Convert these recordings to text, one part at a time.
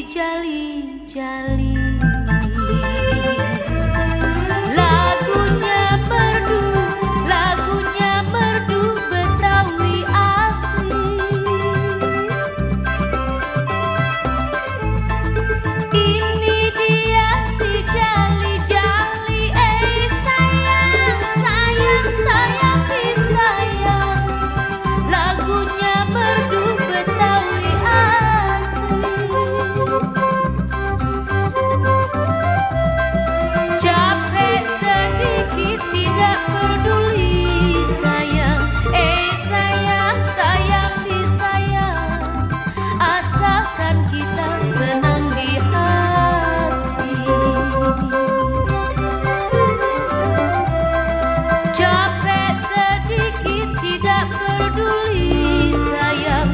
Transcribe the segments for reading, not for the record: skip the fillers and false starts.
jali-jali. Lagunya merdu Betawi asli. Ini dia si jali-jali, sayang, sayang, sayang, disayang. Lagunya merdu Betawi asli. Capek sedikit tidak peduli sayang, sayang, sayang, disayang. Asalkan kita senang di hati. Capek sedikit tidak peduli sayang,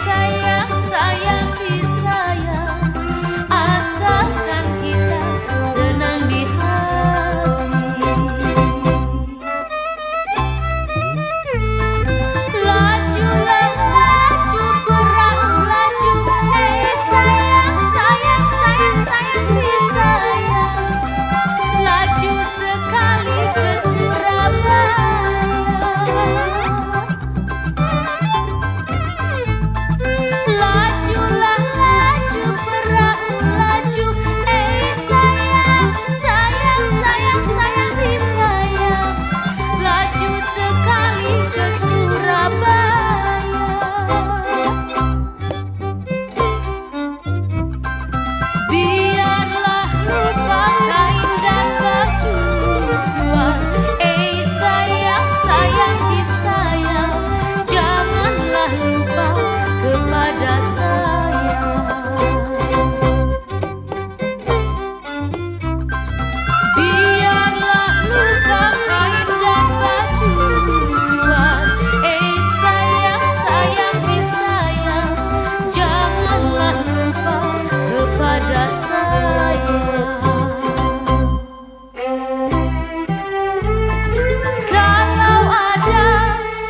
sayang, sayang, disayang. Asalkan kita senang di hati. Lajulah laju perahu laju, sayang, sayang, sayang, sayang, disayang. Laju sekali ke Surabaya. Lajulah laju perahu laju, sayang, sayang, sayang, sayang, disayang. Laju sekali ke Surabaya. Biarlah lupa kain dan baju tua, sayang, sayang, disayang. Janganlah lupa kepada saya. Biarlah lupa kain dan baju tua, sayang, sayang, disayang. Janganlah lupa kepada saya. Kalau ada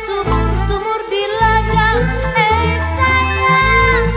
sumur-sumur di ladang, sayang,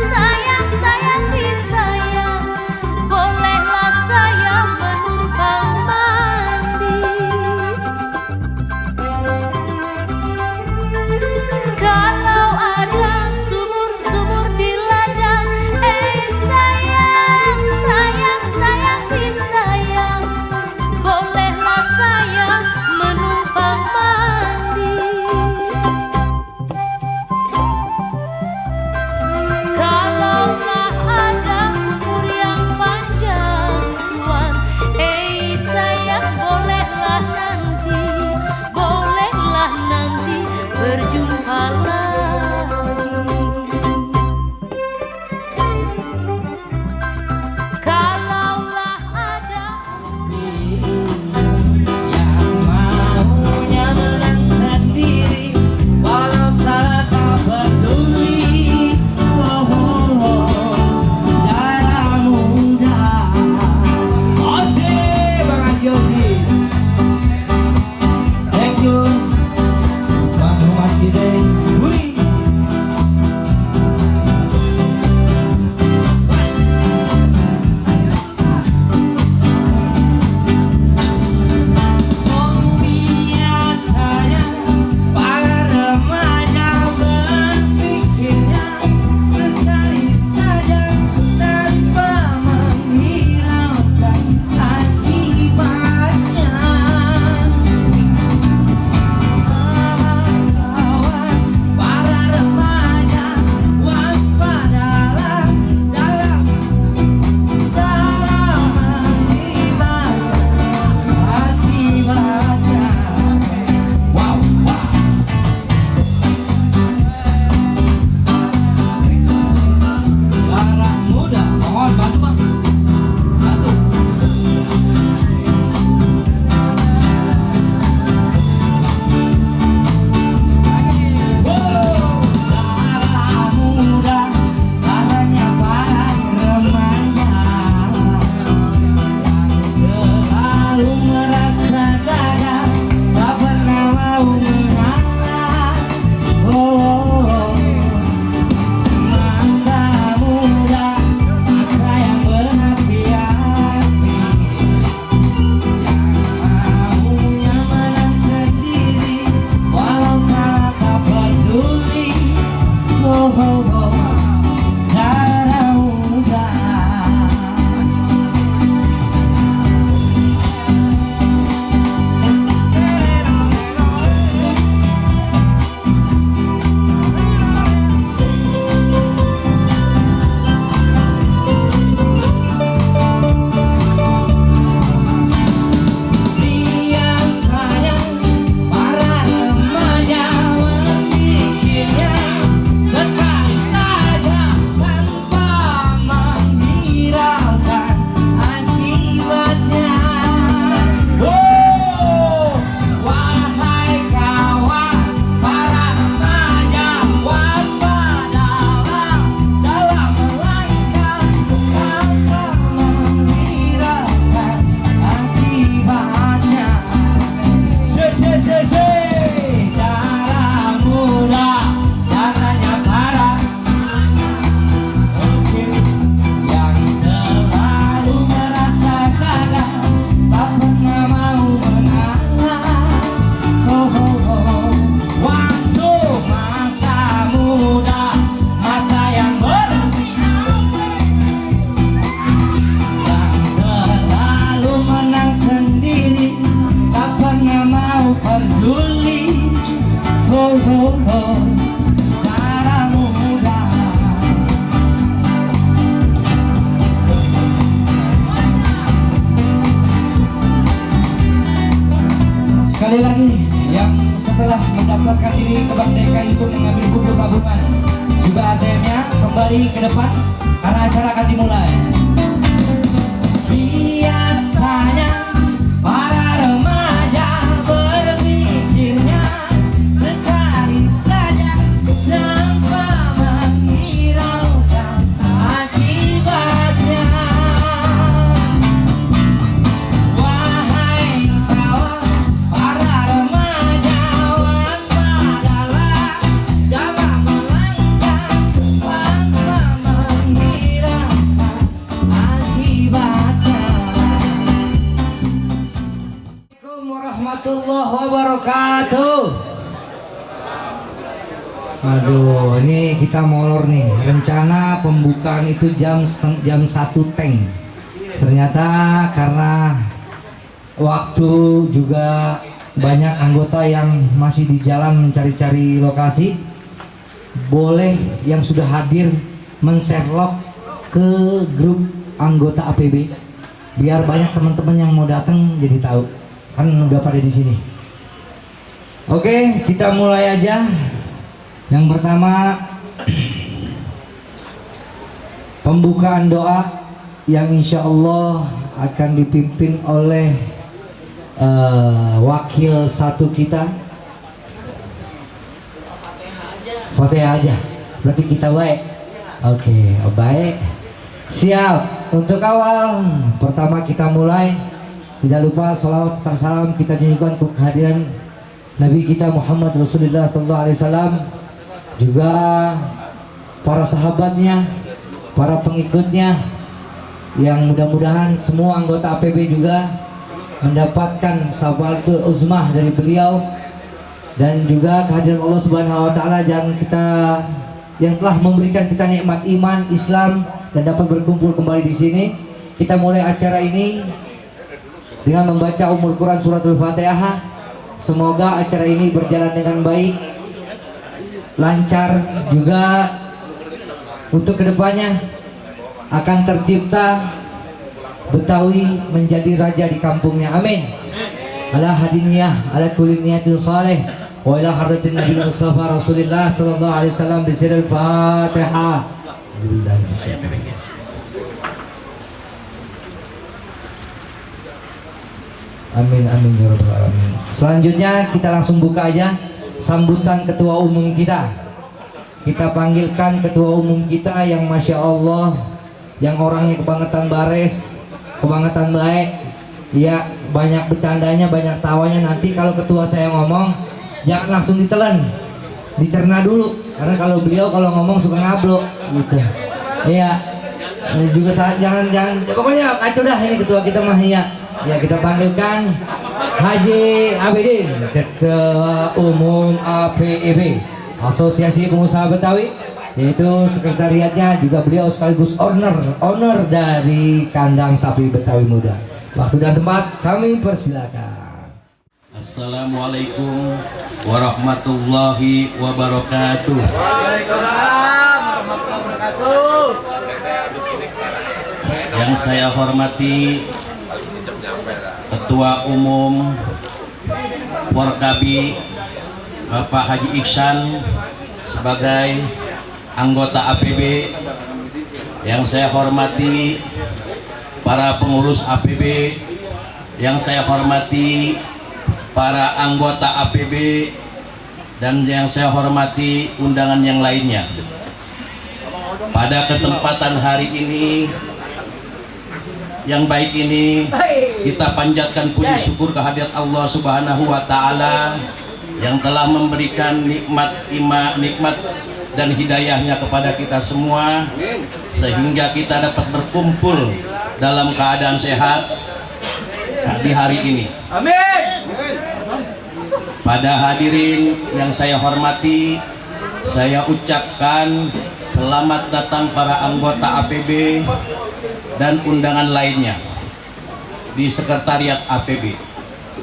mendaftarkan diri ke Bank DKI untuk mengambil buku tabungan. Juga ATM-nya kembali ke depan karena acara akan dimulai. Biasanya para remaja berpikirnya sekali saja tanpa menghiraukan akibatnya. Wahai kawan, para remaja waspadalah dalam melangkah tanpa menghiraukan akibatnya. Assalamualaikum warahmatullahi wabarakatuh. Aduh, ini kita molor nih. Rencana pembukaan itu jam 1 teng. Ternyata karena waktu juga banyak anggota yang masih di jalan mencari-cari lokasi, boleh yang sudah hadir men-share ke grup anggota APB biar banyak teman-teman yang mau datang jadi tahu. Kan udah pada di sini. Oke, kita mulai aja. Yang pertama, pembukaan doa yang insya Allah akan dipimpin oleh wakil satu kita. Fatihah aja. Berarti kita baik. Oke, baik. Siap. Untuk awal, pertama kita mulai. Tidak lupa salawat serta salam kita junjukkan kehadiran Nabi kita Muhammad Rasulullah SAW, juga para sahabatnya, para pengikutnya, yang mudah-mudahan semua anggota APB juga mendapatkan syafaatul uzmah dari beliau, dan juga kehadiran Allah Subhanahu wa taala dan kita yang telah memberikan kita nikmat iman, Islam, dan dapat berkumpul kembali di sini. Kita mulai acara ini dengan membaca Ummul Quran suratul Fatihah. Semoga acara ini berjalan dengan baik, lancar, juga untuk kedepannya akan tercipta Betawi menjadi raja di kampungnya. Amin. Ala hadiniyah, ala kulli niyatin salih, wa ila hadratin Nabi Mustafa Rasulullah sallallahu alaihi wasallam bi sirril Fatihah. Amin amin ya rabbal alamin. Selanjutnya kita langsung buka aja sambutan ketua umum kita. Kita panggilkan ketua umum kita yang masya Allah, yang orangnya kebangetan bares, kebangetan baik, ya banyak bercandanya, banyak tawanya. Nanti kalau ketua saya ngomong jangan langsung ditelan, dicerna dulu, karena kalau beliau kalau ngomong suka ngablok gitu. Iya, juga jangan pokoknya kacau dah ini ketua kita mah ya. Ya, kita panggilkan Haji Abidin, Ketua Umum APEB, Asosiasi Pengusaha Betawi, yaitu sekretariatnya, juga beliau sekaligus owner dari kandang sapi Betawi Muda. Waktu dan tempat kami persilakan. Assalamualaikum warahmatullahi wabarakatuh. Waalaikumsalam warahmatullahi wabarakatuh. Yang saya hormati Ketua Umum Porkabi Bapak Haji Iksan sebagai anggota APB. Yang saya hormati para pengurus APB, yang saya hormati para anggota APB, dan yang saya hormati undangan yang lainnya. Pada kesempatan hari ini yang baik ini, kita panjatkan puji syukur kehadirat Allah Subhanahu wa taala yang telah memberikan nikmat dan hidayahnya kepada kita semua, sehingga kita dapat berkumpul dalam keadaan sehat di hari ini. Amin. Pada hadirin yang saya hormati, saya ucapkan selamat datang para anggota APB dan undangan lainnya di sekretariat APB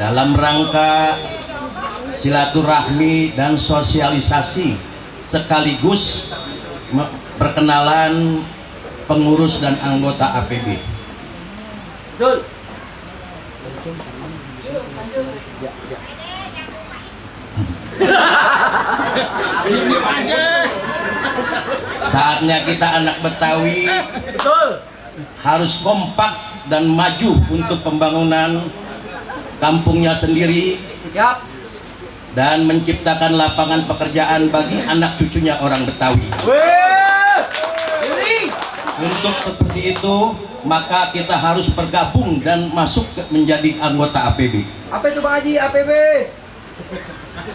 dalam rangka silaturahmi dan sosialisasi sekaligus perkenalan pengurus dan anggota APB. Betul. Saatnya kita anak Betawi Betul. harus kompak dan maju untuk pembangunan kampungnya sendiri Siap. dan menciptakan lapangan pekerjaan bagi anak cucunya orang Betawi. Wih. Ini. Untuk seperti itu, maka kita harus bergabung dan masuk menjadi anggota APB. Apa itu Bang Haji APB?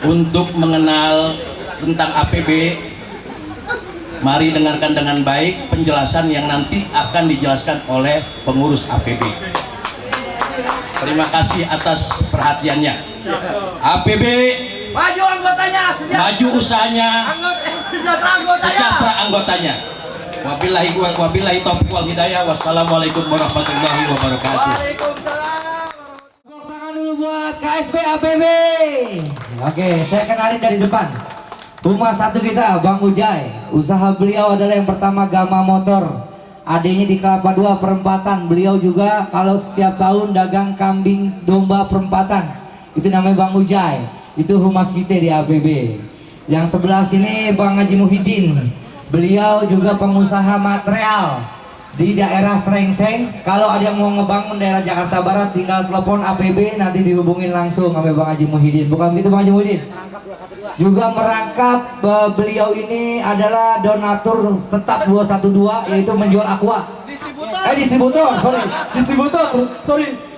Untuk mengenal tentang APB, mari dengarkan dengan baik penjelasan yang nanti akan dijelaskan oleh pengurus APB. Terima kasih atas perhatiannya. APB Maju anggotanya, maju usahanya, sejahtera anggotanya. sejahtera anggotanya. Wabillahi taufiq wal hidayah. Wassalamualaikum warahmatullahi wabarakatuh. Waalaikumsalam. Tepuk tangan dulu buat KSP APB. Oke, saya kenalin dari depan. Humas satu kita, Bang Ujai. Usaha beliau adalah yang pertama Gama Motor. Adanya di Kelapa 2 perempatan. Beliau juga kalau setiap tahun dagang kambing domba perempatan. Itu namanya Bang Ujai. Itu humas kita di APB. Yang sebelah sini Bang Haji Muhyiddin. Beliau juga pengusaha material di daerah Srengseng. Kalau ada yang mau ngebangun daerah Jakarta Barat, tinggal telepon APB, nanti dihubungin langsung sama Bang Haji Muhyiddin. Bukan begitu Bang Haji Muhyiddin? Juga merangkap beliau ini adalah donatur tetap 212, yaitu menjual aqua.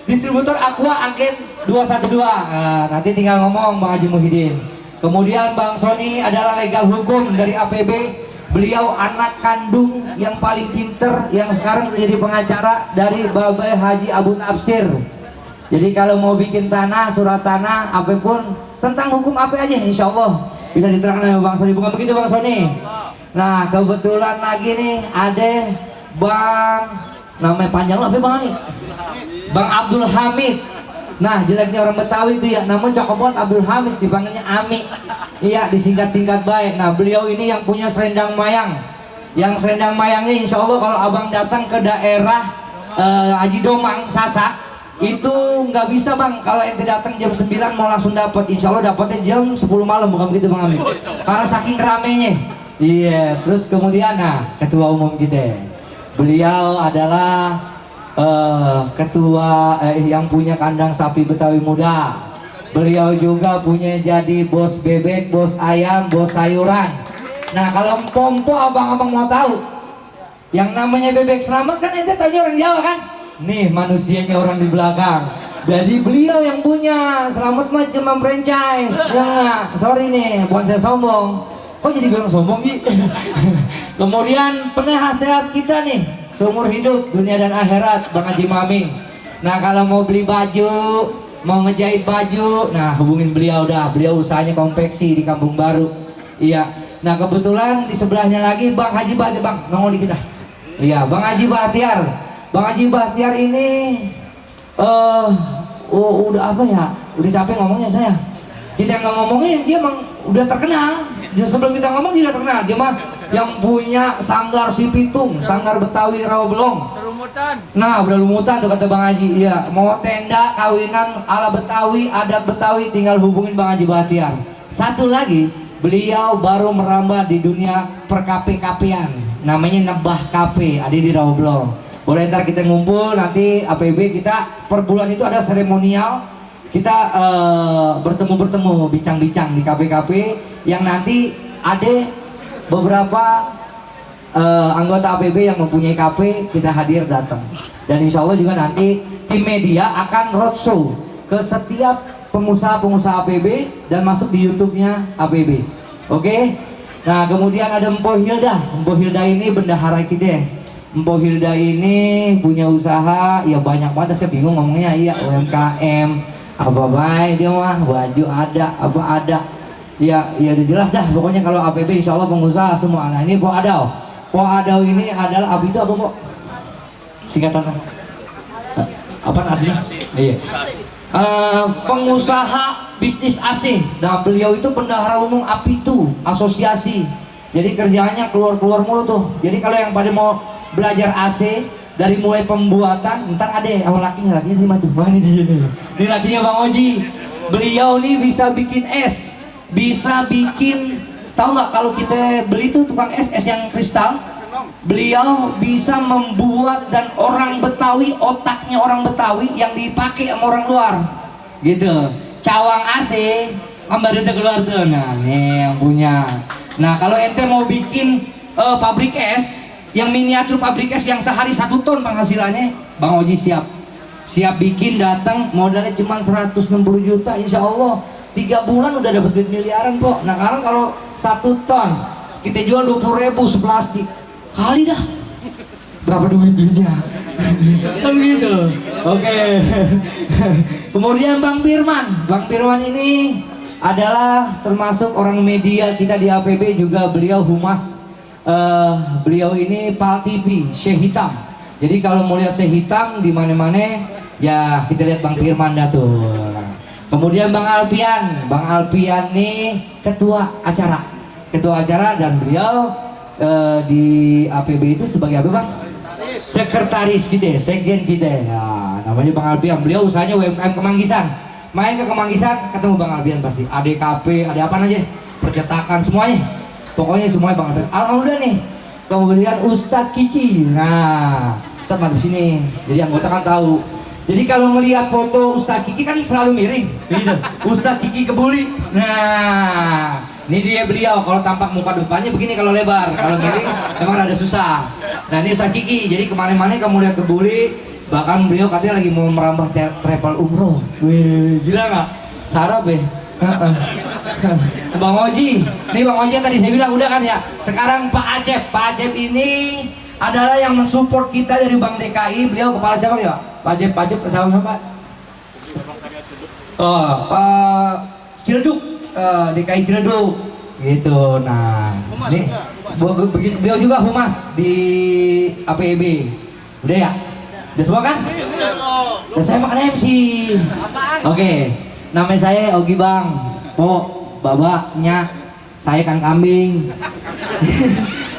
Distributor aqua agen 212. Nah, nanti tinggal ngomong Bang Haji Muhyiddin. Kemudian Bang Sony adalah legal hukum dari APB. Beliau anak kandung yang paling pinter yang sekarang menjadi pengacara dari Babai Haji Abu Tafsir. Jadi kalau mau bikin tanah, surat tanah, apapun tentang hukum apa aja, insya Allah bisa diterangkan oleh Bang Sony. Bukan begitu Bang Sony? Nah kebetulan lagi nih ada Bang, namanya panjang lah apa Bang Hamid? Bang Abdul Hamid. Nah jeleknya orang Betawi itu ya, namun cakep banget Abdul Hamid, dipanggilnya Ami. Iya, disingkat-singkat baik. Nah beliau ini yang punya selendang mayang. Yang selendang mayangnya insya Allah kalau abang datang ke daerah Haji Domang, Sasak, itu nggak bisa Bang. Kalau ente datang jam 9 mau langsung dapat. Insya Allah dapatnya jam 10 malam, bukan begitu Bang Amin? Karena saking ramenya. Iya, terus kemudian nah ketua umum kita. Beliau adalah ketua yang punya kandang sapi Betawi Muda. Beliau juga punya jadi bos bebek, bos ayam, bos sayuran. Nah kalau pompo abang-abang mau tahu yang namanya bebek selamat kan ente tanya orang Jawa kan? Nih manusianya orang di belakang. Jadi beliau yang punya, Selamat mah cuma franchise. Ya, sorry nih, bukan saya sombong. Kok jadi bilang sombong sih? Kemudian penasehat kita nih, seumur hidup dunia dan akhirat, Bang Haji Maming. Nah kalau mau beli baju, mau ngejahit baju, nah hubungin beliau dah. Beliau usahanya konveksi di Kampung Baru. Iya. Nah kebetulan di sebelahnya lagi Bang Haji Bahtiar, Bang nongol di kita. Iya, Bang Haji Bahtiar. Bang Haji Bahtiar ini udah apa ya? Udah capek ngomongnya saya. Kita nggak ngomongin, dia emang udah terkenal. Sebelum kita ngomong dia udah terkenal. Dia mah yang punya sanggar si Pitung, sanggar Betawi Rawabelong. Nah, udah lumutan tuh kata Bang Haji. Iya, mau tenda kawinan ala Betawi, adat Betawi, tinggal hubungin Bang Haji Bahtiar. Satu lagi, beliau baru merambah di dunia perkape-kapean. Namanya Nebah Kape, ada di Rawabelong. Boleh ntar kita ngumpul nanti APB kita per bulan itu ada seremonial. Kita bertemu bincang-bincang di kafe-kafe yang nanti ada beberapa anggota APB yang mempunyai kafe, kita hadir datang. Dan insya Allah juga nanti tim media akan roadshow ke setiap pengusaha-pengusaha APB dan masuk di YouTube-nya APB. Oke? Nah kemudian ada Mpo Hilda. Mpo Hilda ini bendahara kita. Mpo Hilda ini punya usaha ya banyak banget, saya bingung ngomongnya. Iya, UMKM apa baik dia mah, baju ada, apa ada. Ya udah jelas dah. Pokoknya kalau APB insya Allah pengusaha semua. Nah ini Po Adau. Po Adau ini adalah apa itu apa Po? Singkatan apa aslinya? Iya. Pengusaha bisnis AC. Nah beliau itu bendahara umum APITU, asosiasi. Jadi kerjaannya keluar mulu tuh. Jadi kalau yang pada mau belajar AC dari mulai pembuatan, ntar ada awal lakinya terima tuh. Mana dia nih? Ini lakinya Bang Oji. Beliau nih bisa bikin es, bisa bikin Tahu nggak kalau kita beli tuh tukang es yang kristal, beliau bisa membuat dan orang Betawi, otaknya orang Betawi yang dipakai sama orang luar, gitu. Cawang AC, ambar itu keluar tuh. Nah, nih yang punya. Nah, kalau ente mau bikin pabrik es, yang miniatur pabrik es yang sehari 1 ton penghasilannya, Bang Oji siap bikin, datang, modalnya cuma 160 juta, insya Allah 3 bulan udah dapat duit miliaran, Pok. Nah, kalau 1 ton kita jual 20.000 seplastik, kali dah berapa duitnya? Kan gitu. Oke. Kemudian Bang Firman ini adalah termasuk orang media kita di APB, juga beliau humas. Beliau ini Pal TV Syekh Hitam. Jadi kalau mau lihat Syekh Hitam di mana-mana, ya kita lihat Bang Firman dah tuh. Kemudian Bang Alpian nih ketua acara, dan beliau di APB itu sebagai apa, Bang? Sekretaris kita, sekjen kita. Ya, namanya Bang Alpian. Beliau usahanya UMKM Kemanggisan. Main ke Kemanggisan ketemu Bang Alpian pasti. ADKP, ada apa aja? Percetakan semuanya. Pokoknya semuanya Bang Alpian. Alhamdulillah nih. Kemudian Ustadz Kiki. Nah, Ustadz mantap sini. Jadi anggota kan tahu. Jadi kalau melihat foto Ustadz Kiki kan selalu miring, gitu. Ustadz Kiki Kebuli. Nah, ini dia beliau. Kalau tampak muka depannya begini, kalau lebar, kalau miring memang rada susah. Nah, ini Ustadz Kiki. Jadi kemana-mana kamu lihat Kebuli, bahkan beliau katanya lagi mau merambah travel umroh. Wih, gila nggak? Sarap ya. Bang Oji, nih Bang Oji yang tadi saya bilang udah kan ya. Sekarang Pak Acep ini adalah yang mensupport kita dari Bank DKI. Beliau kepala cabang ya, Pak Acep cabang apa? Pak Ciledug, DKI Ciledug, gitu. Nah, ini beliau juga humas di APB. Udah ya? Udah semua kan? Dan saya makan MC. Oke. Nama saya Ogi Bang, babaknya saya Kang Kambing.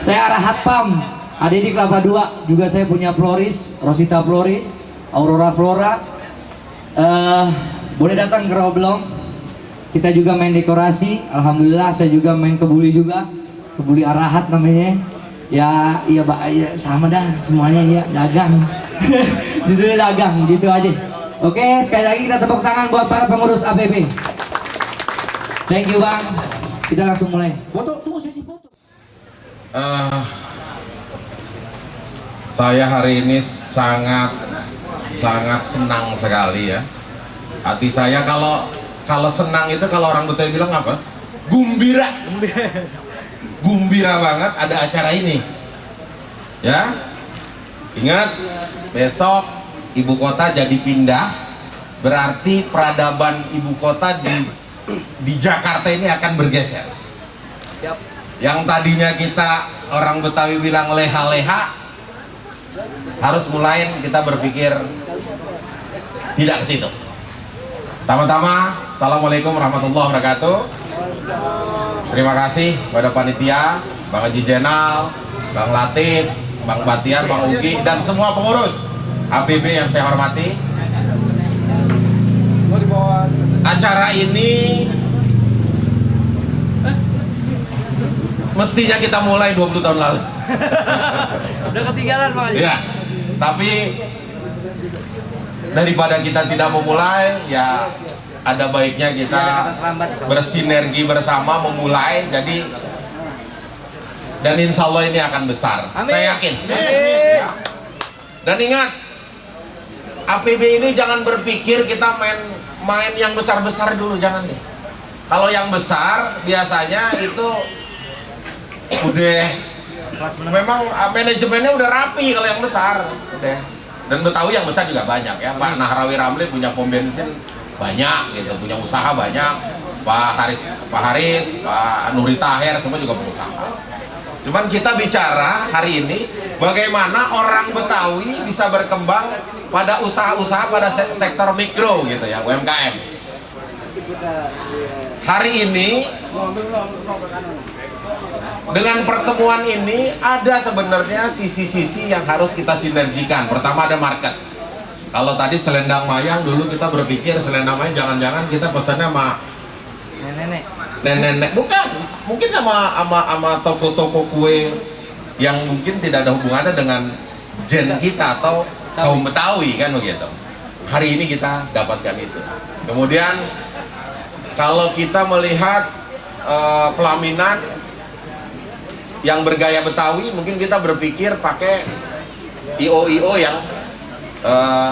Saya arah Hatpam, ada di Kelapa 2. Juga saya punya floris, Rosita Floris, Aurora Flora. Boleh datang ke Roblong. Kita juga main dekorasi. Alhamdulillah saya juga main kebuli juga. Kebuli Arahat namanya. Ya, iya Pak, ya, sama dah semuanya ya, dagang. Judulnya dagang, gitu aja. Oke, sekali lagi kita tepuk tangan buat para pengurus APB. Thank you Bang. Kita langsung mulai. Foto, tunggu sesi foto. Saya hari ini sangat senang sekali ya. Hati saya kalau senang itu, kalau orang Betawi bilang apa? Gumbira. Gumbira banget ada acara ini. Ya. Ingat, besok ibu kota jadi pindah, berarti peradaban ibu kota di Jakarta ini akan bergeser. Yang tadinya kita orang Betawi bilang leha-leha, harus mulai kita berpikir tidak ke situ. Pertama-tama, assalamualaikum warahmatullahi wabarakatuh. Terima kasih pada panitia, Bang Haji Jenal, Bang Latif, Bang Batiar, Bang Ugi, dan semua pengurus APB yang saya hormati. Acara ini mestinya kita mulai 20 tahun lalu. Udah ketinggalan Pak. Ya, tapi daripada kita tidak memulai, ya ada baiknya kita bersinergi bersama memulai. Jadi, dan insya Allah ini akan besar. Amin. Saya yakin. Amin. Ya. Dan ingat, APB ini jangan berpikir kita main yang besar-besar dulu, jangan deh. Kalau yang besar biasanya itu udah memang manajemennya udah rapi. Kalau yang besar udah. Dan Betawi yang besar juga banyak ya. Pak Nahrawi Ramli punya pom bensin banyak gitu, punya usaha banyak. Pak Haris, Pak Nuri Tahir semua juga pengusaha. Cuman kita bicara hari ini bagaimana orang Betawi bisa berkembang pada usaha-usaha pada sektor mikro gitu ya, UMKM. Hari ini dengan pertemuan ini ada sebenarnya sisi-sisi yang harus kita sinergikan. Pertama ada market. Kalau tadi selendang mayang dulu kita berpikir selendang mayang jangan-jangan kita pesannya sama nenek. nenek-nenek, bukan, mungkin sama toko-toko kue yang mungkin tidak ada hubungannya dengan gen kita atau kaum Betawi kan begitu. Hari ini kita dapatkan itu. Kemudian kalau kita melihat pelaminan yang bergaya Betawi, mungkin kita berpikir pakai IO yang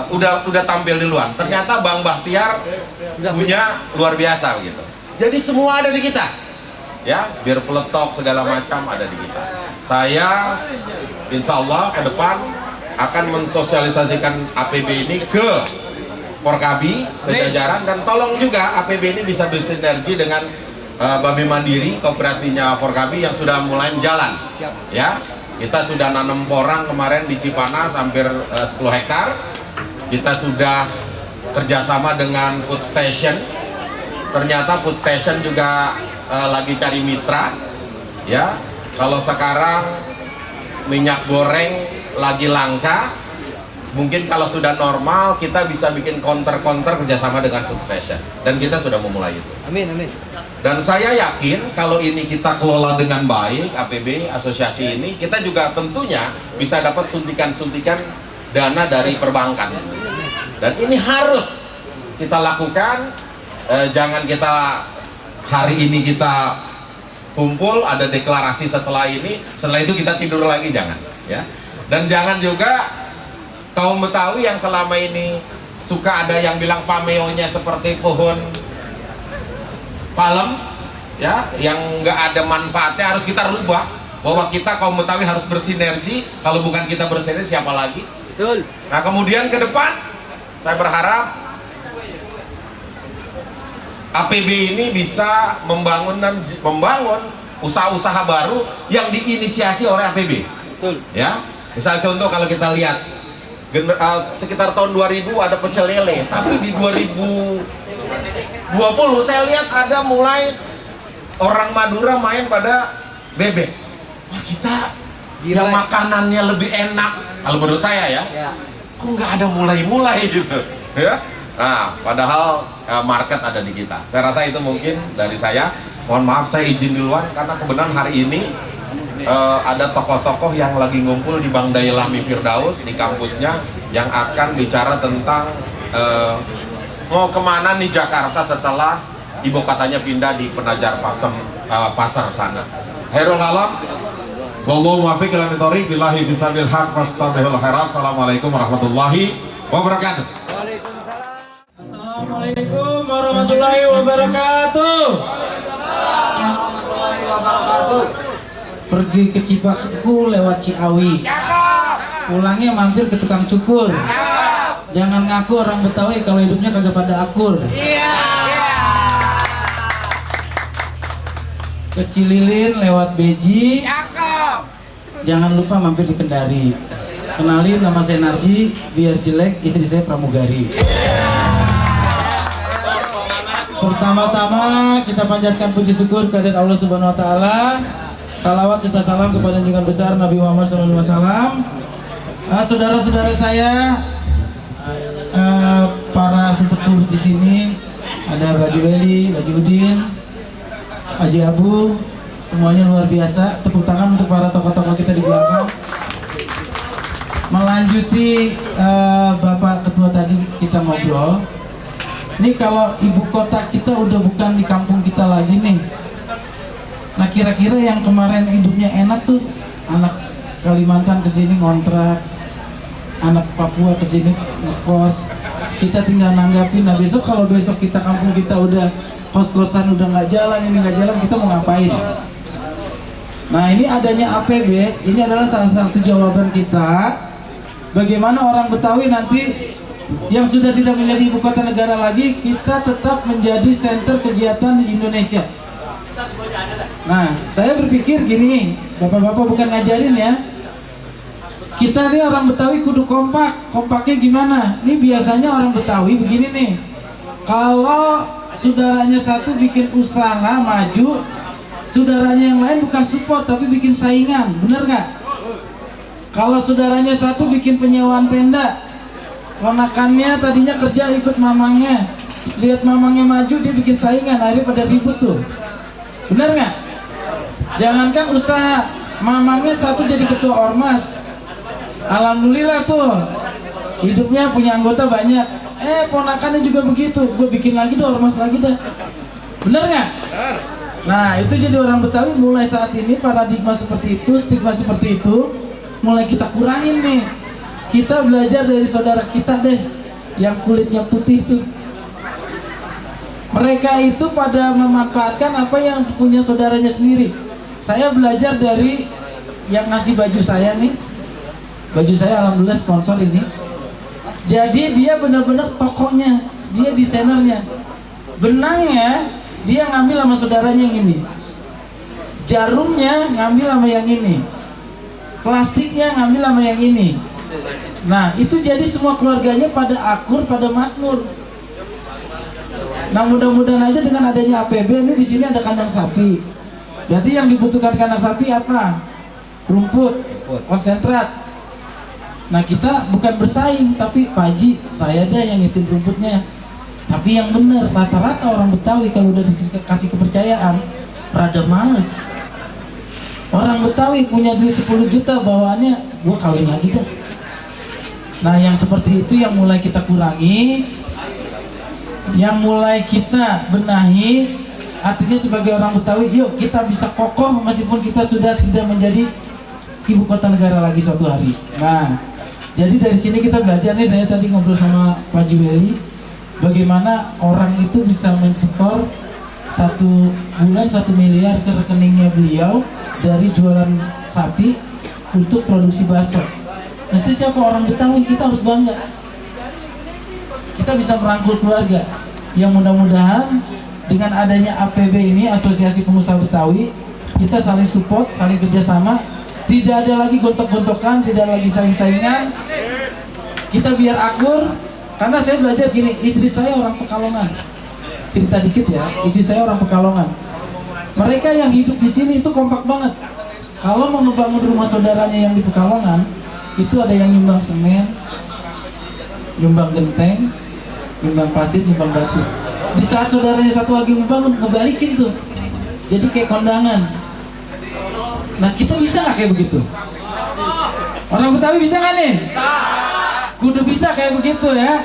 udah tampil di luar. Ternyata Bang Bahtiar punya luar biasa gitu. Jadi semua ada di kita, ya, biar peletok segala macam ada di kita. Saya insya Allah ke depan akan mensosialisasikan APB ini ke Forkabi, ke jajaran, dan tolong juga APB ini bisa bersinergi dengan Babi Mandiri, kooperasinya Forkabi yang sudah mulai jalan. Ya, kita sudah nanam porang kemarin di Cipanas hampir 10 hektar. Kita sudah kerjasama dengan Food Station. Ternyata Food Station juga lagi cari mitra. Ya, kalau sekarang minyak goreng lagi langka, mungkin kalau sudah normal kita bisa bikin counter kerjasama dengan Food Station, dan kita sudah memulai itu. Amin, amin. Dan saya yakin kalau ini kita kelola dengan baik, APB asosiasi ini, kita juga tentunya bisa dapat suntikan-suntikan dana dari perbankan. Dan ini harus kita lakukan. Jangan kita hari ini kita kumpul ada deklarasi setelah itu kita tidur lagi, jangan, ya. Dan jangan juga kaum Betawi yang selama ini suka ada yang bilang pameonya seperti pohon palem, ya, yang nggak ada manfaatnya, harus kita rubah bahwa kita kaum Betawi harus bersinergi. Kalau bukan kita bersinergi, siapa lagi? Betul. Nah, kemudian ke depan saya berharap APB ini bisa membangun usaha-usaha baru yang diinisiasi oleh APB. Betul. Ya, misal contoh kalau kita lihat sekitar tahun 2000 ada pecel lele, tapi di 2020 saya lihat ada mulai orang Madura main pada bebek. Wah, kita yang makanannya lebih enak kalau menurut saya, ya. Kok nggak ada mulai-mulai gitu, ya. Nah, padahal market ada di kita. Saya rasa itu mungkin dari saya. Mohon maaf saya izin duluan karena kebenaran hari ini ada tokoh-tokoh yang lagi ngumpul di Bang Dailami Firdaus di kampusnya yang akan bicara tentang mau kemana nih Jakarta setelah ibu kotanya pindah di Penajar Pasar sana. Khairul alam, wallahu muwaffiq ila thoriq, billahi fisabil haq fastabihul khairat. Assalamualaikum warahmatullahi wabarakatuh. Assalamualaikum warahmatullahi wabarakatuh. Pergi ke Cipaku lewat Ciawi, pulangnya mampir ke tukang cukur. Jangan ngaku orang Betawi kalau hidupnya kagak pada akur. Ke Cililin lewat Beji, jangan lupa mampir di Kendari. Kenalin, nama saya Narji, biar jelek istri saya pramugari. Pertama-tama kita panjatkan puji syukur kehadirat Allah Subhanahu wa taala. Salawat serta salam kepada junjungan besar Nabi Muhammad SAW. Saudara-saudara saya, para sesepuh di sini, ada Baju Weli, Baju Udin, Haji Abu, semuanya luar biasa. Tepuk tangan untuk para tokoh-tokoh kita di belakang. Melanjuti Bapak Ketua tadi kita ngobrol. Ini kalau ibu kota kita udah bukan di kampung kita lagi nih. Nah, kira-kira yang kemarin hidupnya enak tuh anak Kalimantan kesini ngontrak, anak Papua kesini ngekos. Kita tinggal nanggapin. Nah, besok kalau besok kita kampung kita udah kos-kosan udah nggak jalan, ini nggak jalan, kita mau ngapain? Nah, ini adanya APB, ini adalah salah satu jawaban kita. Bagaimana orang Betawi nanti yang sudah tidak menjadi ibu kota negara lagi, kita tetap menjadi center kegiatan di Indonesia. Nah, saya berpikir gini, bapak-bapak bukan ngajarin ya. Kita ini orang Betawi kudu kompak. Kompaknya gimana? Ini biasanya orang Betawi begini nih. Kalau saudaranya satu bikin usaha maju, saudaranya yang lain bukan support tapi bikin saingan, bener nggak? Kalau saudaranya satu bikin penyewaan tenda, ponakannya tadinya kerja ikut mamangnya, lihat mamangnya maju dia bikin saingan, akhirnya pada ribut tuh. Bener nggak? Jangankan usaha, mamangnya satu jadi ketua ormas, alhamdulillah tuh hidupnya punya anggota banyak. Ponakannya juga begitu, gue bikin lagi deh ormas lagi dah. Bener nggak? Nah itu jadi orang Betawi mulai saat ini paradigma seperti itu, stigma seperti itu mulai kita kurangin nih. Kita belajar dari saudara kita deh yang kulitnya putih tuh. Mereka itu pada memanfaatkan apa yang punya saudaranya sendiri. Saya belajar dari yang ngasih baju saya nih. Baju saya alhamdulillah sponsor ini. Jadi dia benar-benar tokonya, dia desainernya. Benangnya dia ngambil sama saudaranya yang ini. Jarumnya ngambil sama yang ini. Plastiknya ngambil sama yang ini. Nah, itu jadi semua keluarganya pada akur, pada makmur. Nah, mudah-mudahan aja dengan adanya APB ini di sini ada kandang sapi. Berarti yang dibutuhkan kandang sapi apa? Rumput, konsentrat. Nah, kita bukan bersaing, tapi Pak Haji, saya dah yang ngitin rumputnya. Tapi yang benar, rata-rata orang Betawi kalau udah dikasih kepercayaan, rada males. Orang Betawi punya duit 10 juta bawaannya, gua kawin lagi dah. Nah, yang seperti itu yang mulai kita kurangi, yang mulai kita benahi. Artinya sebagai orang Betawi, yuk kita bisa kokoh meskipun kita sudah tidak menjadi ibu kota negara lagi suatu hari. Nah, jadi dari sini kita belajar nih, saya tadi ngobrol sama Pak Juweli, bagaimana orang itu bisa mensetor 1 bulan 1 miliar ke rekeningnya beliau dari jualan sapi untuk produksi bakso. Mesti siapa orang Betawi, kita harus bangga. Kita bisa merangkul keluarga. Yang mudah-mudahan dengan adanya APB ini, Asosiasi Pengusaha Betawi, kita saling support, saling kerjasama. Tidak ada lagi gontok-gontokan, tidak lagi saing-saingan. Kita biar akur. Karena saya belajar gini, istri saya orang Pekalongan. Cerita dikit ya, istri saya orang Pekalongan. Mereka yang hidup di sini itu kompak banget. Kalau mau ngebangun rumah saudaranya yang di Pekalongan, itu ada yang nyumbang semen, nyumbang genteng, nyumbang pasir, nyumbang batu. Di saat saudaranya satu lagi ngebangun, ngebalikin tuh. Jadi kayak kondangan. Nah, kita bisa nggak kayak begitu? Orang Betawi bisa nggak nih? Kudu bisa kayak begitu ya.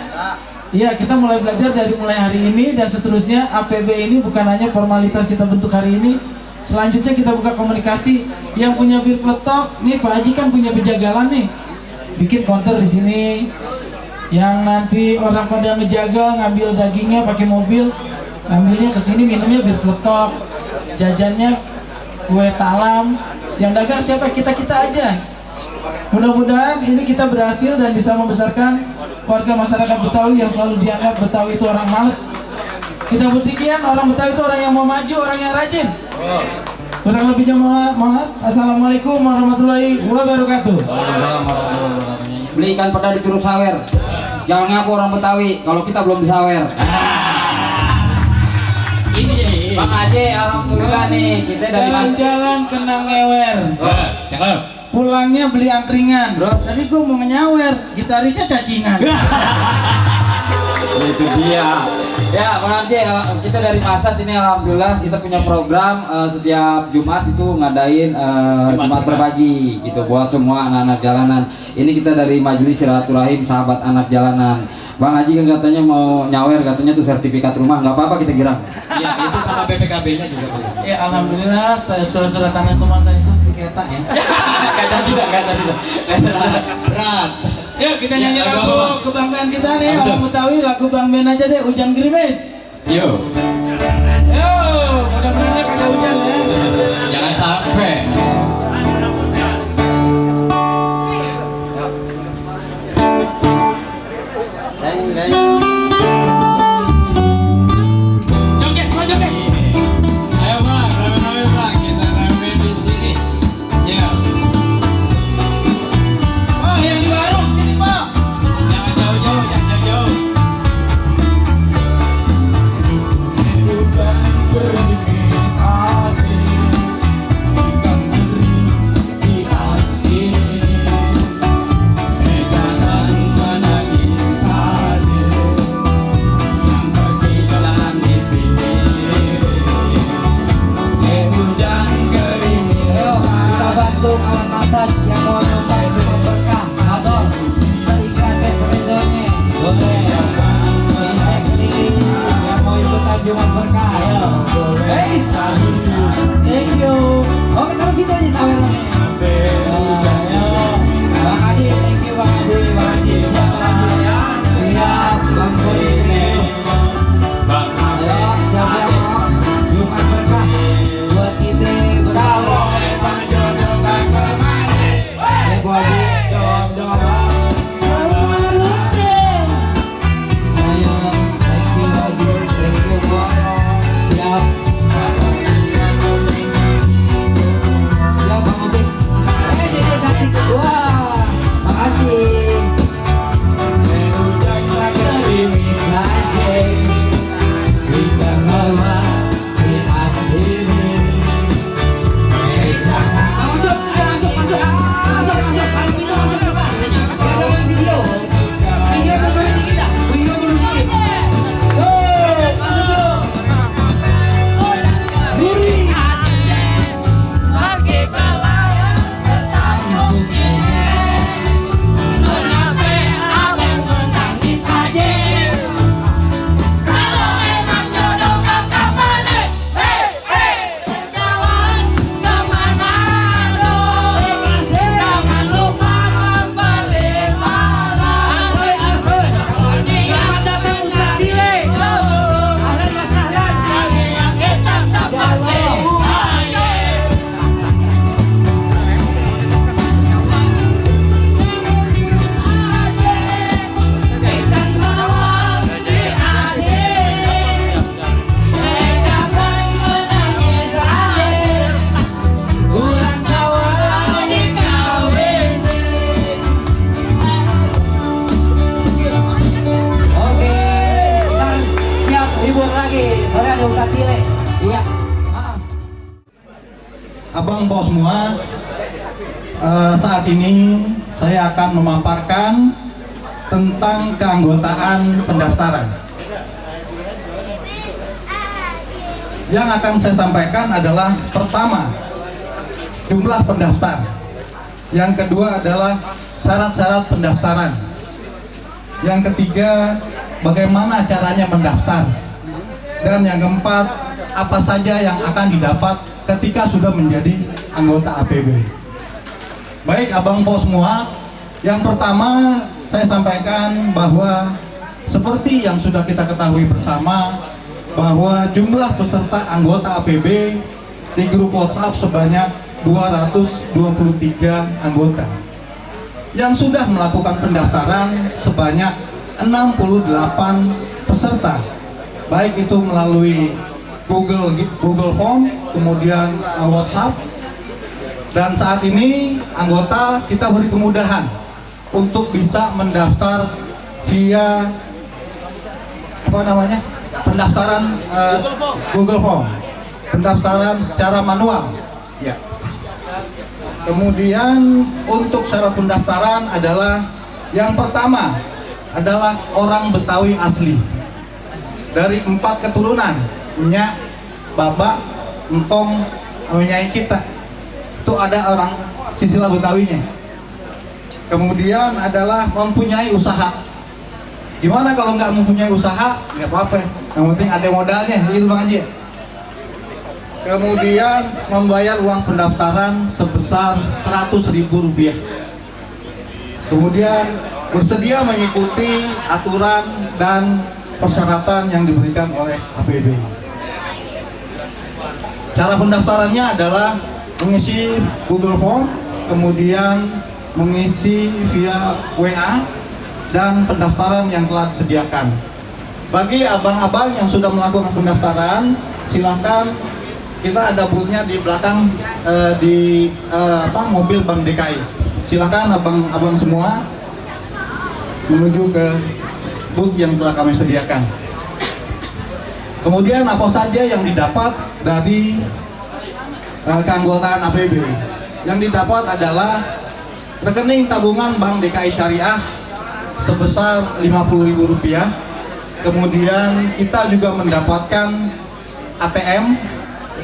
Iya, kita mulai belajar dari mulai hari ini dan seterusnya. APB ini bukan hanya formalitas kita bentuk hari ini. Selanjutnya kita buka komunikasi. Yang punya bir peletok, nih Pak Haji kan punya penjagalan nih. Bikin counter di sini. Yang nanti orang pada ngejaga, ngambil dagingnya pakai mobil, ngambilnya ke sini, minumnya bir peletok, jajannya kue talam. Yang dagang siapa? Kita-kita aja. Mudah-mudahan ini kita berhasil dan bisa membesarkan warga masyarakat Betawi yang selalu dianggap Betawi itu orang males. Kita buktikan orang Betawi itu orang yang mau maju, orang yang rajin. Kurang lebihnya mohon. Assalamualaikum warahmatullahi wabarakatuh. Beli ikan peda di Curug Sawer. Jangan ngaku orang Betawi kalau kita belum disawer. Ini Bang Aceh, alhamdulillah nih kita dari jalan-jalan kena ngewer. Pulangnya beli angkringan. Tadi gua mau nyawer, gitarisnya cacingan. Itu dia. Ya Bang Aceh, kita dari Masat ini alhamdulillah kita punya program setiap Jumat itu ngadain Jumat berbagi gitu buat semua anak-anak jalanan. Ini kita dari Majelis Silaturahim Sahabat Anak Jalanan. Bang Haji kan katanya mau nyawer, katanya tuh sertifikat rumah, nggak apa-apa kita girang. Iya, itu sama BPKB-nya juga. Ya alhamdulillah, surat-surat tanah semua saya itu sengketa ya. Kata tidak. Berat. Yuk kita nyanyi lagu kebanggaan kita nih, orang Betawi, lagu Bang Ben aja deh, Hujan Gerimis. Yo, mudah-mudahan kagak hujan ya. jangan sampai. Joget, mau joget. Ayo Bang, rame-rame Bang, kita rame di sini. Ya. Oh yang di warung sini Pak. Jangan jauh-jauh, jangan jauh. Bukan berimis hati, ikan semua, saat ini saya akan memaparkan tentang keanggotaan pendaftaran. Yang akan saya sampaikan adalah pertama, jumlah pendaftar. Yang kedua adalah syarat-syarat pendaftaran. Yang ketiga, bagaimana caranya mendaftar. Dan yang keempat, apa saja yang akan didapat ketika sudah menjadi anggota APB. Baik Abang Po semua, yang pertama saya sampaikan bahwa seperti yang sudah kita ketahui bersama, bahwa jumlah peserta anggota APB di grup WhatsApp sebanyak 223 anggota yang sudah melakukan pendaftaran sebanyak 68 peserta, baik itu melalui Google Form, kemudian WhatsApp. Dan saat ini anggota kita beri kemudahan untuk bisa mendaftar via pendaftaran Google Form, pendaftaran secara manual. Ya. Kemudian untuk syarat pendaftaran adalah yang pertama adalah orang Betawi asli dari 4 keturunan, Nyak, Baba, Entong, Nyai kita. Itu ada orang silsilah Betawinya. Kemudian adalah mempunyai usaha. Gimana kalau nggak mempunyai usaha? Nggak apa-apa. Yang penting ada modalnya, itu Bang Haji. Kemudian membayar uang pendaftaran sebesar Rp100.000. Kemudian bersedia mengikuti aturan dan persyaratan yang diberikan oleh APB. Cara pendaftarannya adalah mengisi Google Form, kemudian mengisi via WA, dan pendaftaran yang telah disediakan. Bagi abang-abang yang sudah melakukan pendaftaran, silakan, kita ada boothnya di belakang mobil Bank DKI. Silakan abang-abang semua menuju ke booth yang telah kami sediakan. Kemudian apa saja yang didapat dari keanggotaan APB? Yang didapat adalah rekening tabungan Bank DKI Syariah sebesar Rp50.000. Kemudian kita juga mendapatkan ATM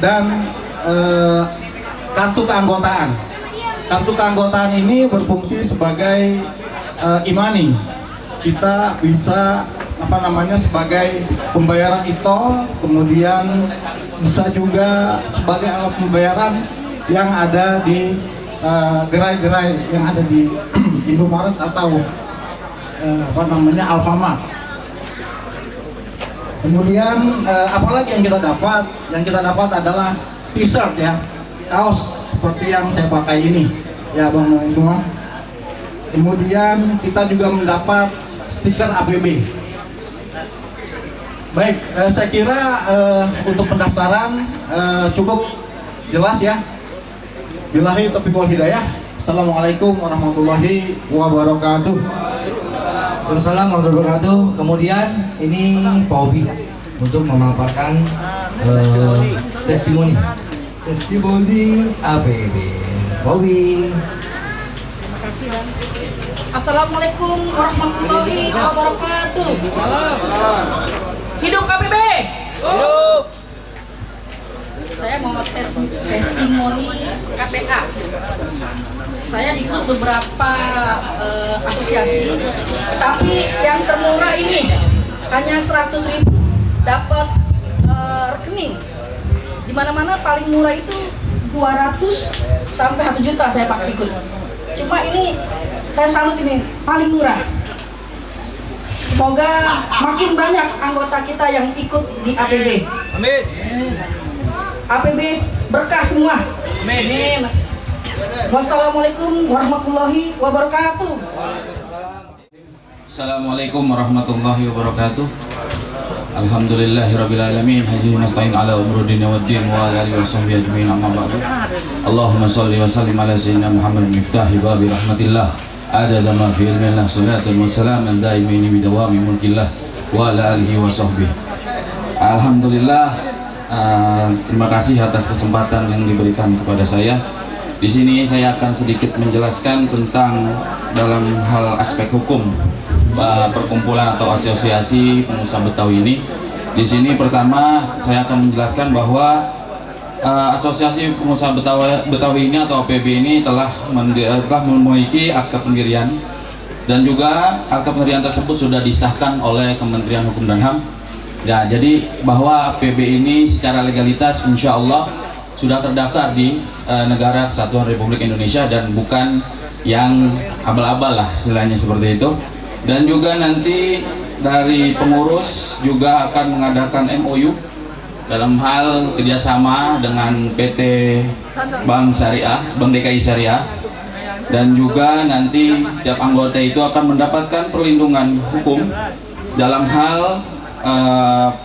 dan kartu keanggotaan. Kartu keanggotaan ini berfungsi sebagai e-money. Kita bisa sebagai pembayaran e-tol, kemudian bisa juga sebagai alat pembayaran yang ada di gerai-gerai yang ada di Indomaret atau Alfamart. Kemudian apalagi yang kita dapat? Yang kita dapat adalah t-shirt, ya, kaos seperti yang saya pakai ini, ya Bang semua. Kemudian kita juga mendapat stiker APB. Baik, saya kira untuk pendaftaran cukup jelas ya. Billahi taufiq wal hidayah. Assalamualaikum warahmatullahi wabarakatuh. Waalaikumsalam warahmatullahi wabarakatuh. Kemudian ini Pak Obi untuk memaparkan testimoni APB. Pak Obi. Terima kasih, Bang. Assalamualaikum warahmatullahi wabarakatuh. Hidup APB. Hidup. Saya mau testimoni KPA. Saya ikut beberapa asosiasi, tapi yang termurah ini hanya 100.000 dapat rekening. Di mana-mana paling murah itu 200 sampai 1 juta saya pakai ikut. Cuma ini saya salut, ini paling murah. Semoga makin banyak anggota kita yang ikut di APB. Amin. APB berkah semua. Amin. Wassalamualaikum warahmatullahi wabarakatuh. Assalamualaikum warahmatullahi wabarakatuh. Alhamdulillahirabbil alamin, haji nasta'in ala umuri dunya waddin wa ala alihi washabbihi ajmain, amma ba'du. Allahumma shalli wa sallim ala sayyidina Muhammad miftahi babi rahmatillah, adada ma fi ilmillah, salatan wa salaman daimaini bidawami mulkillah wa ala alihi washabbihi. Alhamdulillah, terima kasih atas kesempatan yang diberikan kepada saya Di sini saya akan sedikit menjelaskan tentang dalam hal aspek hukum perkumpulan atau asosiasi pengusaha Betawi ini. Di sini pertama saya akan menjelaskan bahwa asosiasi pengusaha Betawi ini atau APB ini telah memiliki akta pendirian, dan juga akta pendirian tersebut sudah disahkan oleh Kementerian Hukum dan HAM. Ya, jadi bahwa APB ini secara legalitas insya Allah sudah terdaftar di negara Kesatuan Republik Indonesia dan bukan yang abal-abal lah istilahnya seperti itu. Dan juga nanti dari pengurus juga akan mengadakan MOU dalam hal kerjasama dengan PT Bank Syariah, Bank DKI Syariah, dan juga nanti setiap anggota itu akan mendapatkan perlindungan hukum dalam hal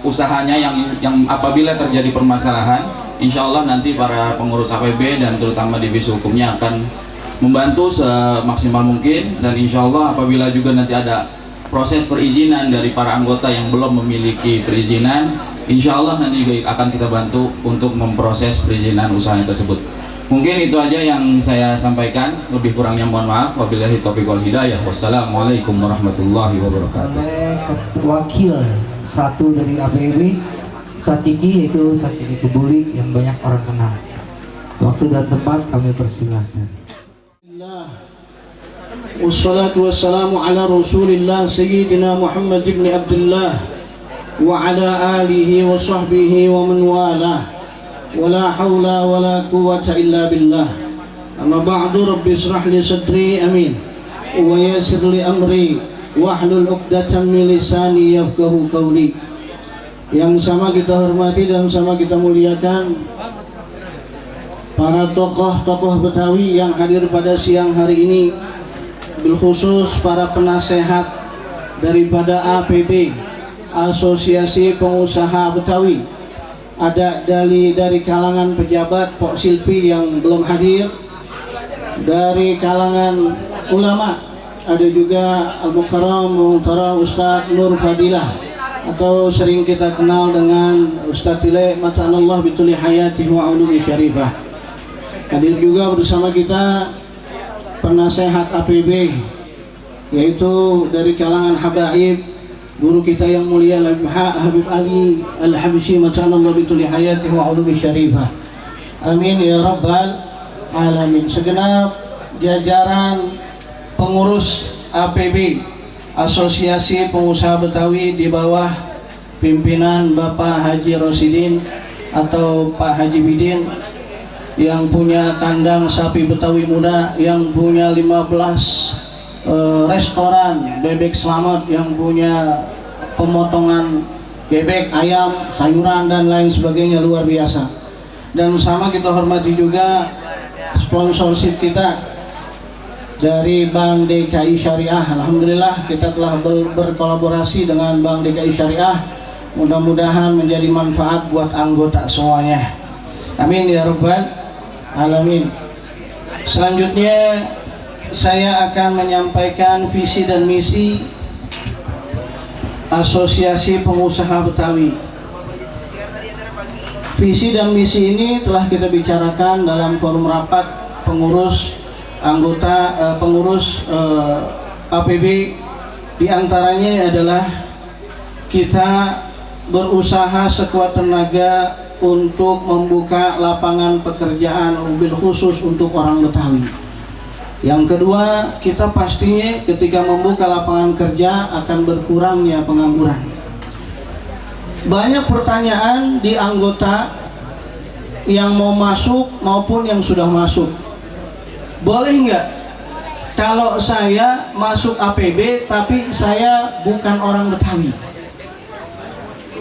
usahanya yang apabila terjadi permasalahan. Insya Allah nanti para pengurus APB dan terutama divisi hukumnya akan membantu semaksimal mungkin, dan insya Allah apabila juga nanti ada proses perizinan dari para anggota yang belum memiliki perizinan, insya Allah nanti juga akan kita bantu untuk memproses perizinan usaha tersebut. Mungkin itu aja yang saya sampaikan, lebih kurangnya mohon maaf. Wabillahi taufiq wal hidayah. Wassalamualaikum warahmatullahi wabarakatuh. Wakil satu dari APB Satiki, yaitu Satiki Kebulik yang banyak orang kenal. Waktu dan tempat kami persilahkan. Wassalatu wassalamu ala Rasulillah Sayyidina Muhammad ibn Abdullah wa ala alihi wa sahbihi wa man walah. Wala hawla wala quwwata illa billah. Amma ba'du, rabbi israh li sadri, amin, wa yassir li amri wahlul 'uqdatam min lisani yafqahu qawli. Yang sama kita hormati dan sama kita muliakan para tokoh-tokoh Betawi yang hadir pada siang hari ini, bilkhusus para penasehat daripada APB, Asosiasi Pengusaha Betawi. Ada dari kalangan pejabat Pok Silpi yang belum hadir, dari kalangan ulama ada juga Al-Mukarram Muhtaram Ustadz Nur Fadilah, atau sering kita kenal dengan Ustadz Tile Mata'anallah bituli hayatihi wa ulumi syarifah. Hadir juga bersama kita penasehat APB, yaitu dari kalangan habaib guru kita yang mulia Habib Ali Al-Habsyi Mata'anallah bituli hayatihi wa ulumi syarifah. Amin ya rabbal alamin. Segenap jajaran pengurus APB, Asosiasi Pengusaha Betawi, di bawah pimpinan Bapak Haji Rosidin atau Pak Haji Bidin, yang punya kandang sapi Betawi muda, yang punya 15 restoran bebek selamat, yang punya pemotongan bebek, ayam, sayuran dan lain sebagainya, luar biasa. Dan sama kita hormati juga sponsorship kita dari Bank DKI Syariah. Alhamdulillah kita telah berkolaborasi dengan Bank DKI Syariah, mudah-mudahan menjadi manfaat buat anggota semuanya. Amin ya rabbal alamin. Selanjutnya saya akan menyampaikan visi dan misi Asosiasi Pengusaha Betawi. Visi dan misi ini telah kita bicarakan dalam forum rapat pengurus anggota APB. Di antaranya adalah kita berusaha sekuat tenaga untuk membuka lapangan pekerjaan mobil khusus untuk orang Betawi. Yang kedua, kita pastinya ketika membuka lapangan kerja akan berkurangnya pengangguran. Banyak pertanyaan di anggota yang mau masuk maupun yang sudah masuk. Boleh nggak kalau saya masuk APB tapi saya bukan orang Betawi?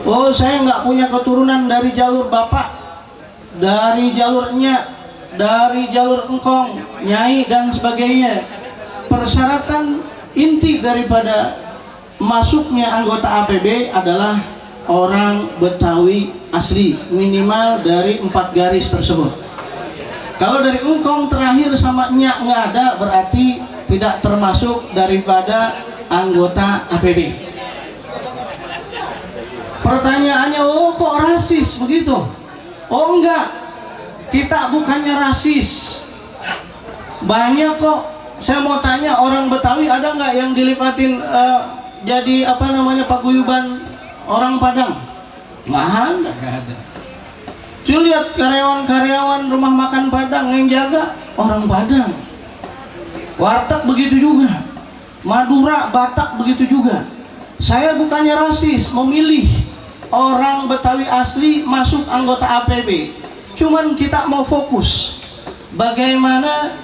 Oh, saya nggak punya keturunan dari jalur bapak, dari jalur nyak, dari jalur engkong, nyai dan sebagainya. Persyaratan inti daripada masuknya anggota APB adalah orang Betawi asli, minimal dari 4 garis tersebut. Kalau dari engkong terakhir sama nyak nggak ada, berarti tidak termasuk daripada anggota APB. Pertanyaannya, oh kok rasis begitu? Oh enggak, kita bukannya rasis, Banyak kok. Saya mau tanya, orang Betawi ada nggak yang dilipatin jadi apa namanya paguyuban orang Padang? Nggak ada. Cuy, lihat karyawan-karyawan rumah makan Padang yang jaga orang Padang. Warteg begitu juga, Madura, Batak begitu juga. Saya bukannya rasis, memilih orang Betawi asli masuk anggota APB. Cuman kita mau fokus bagaimana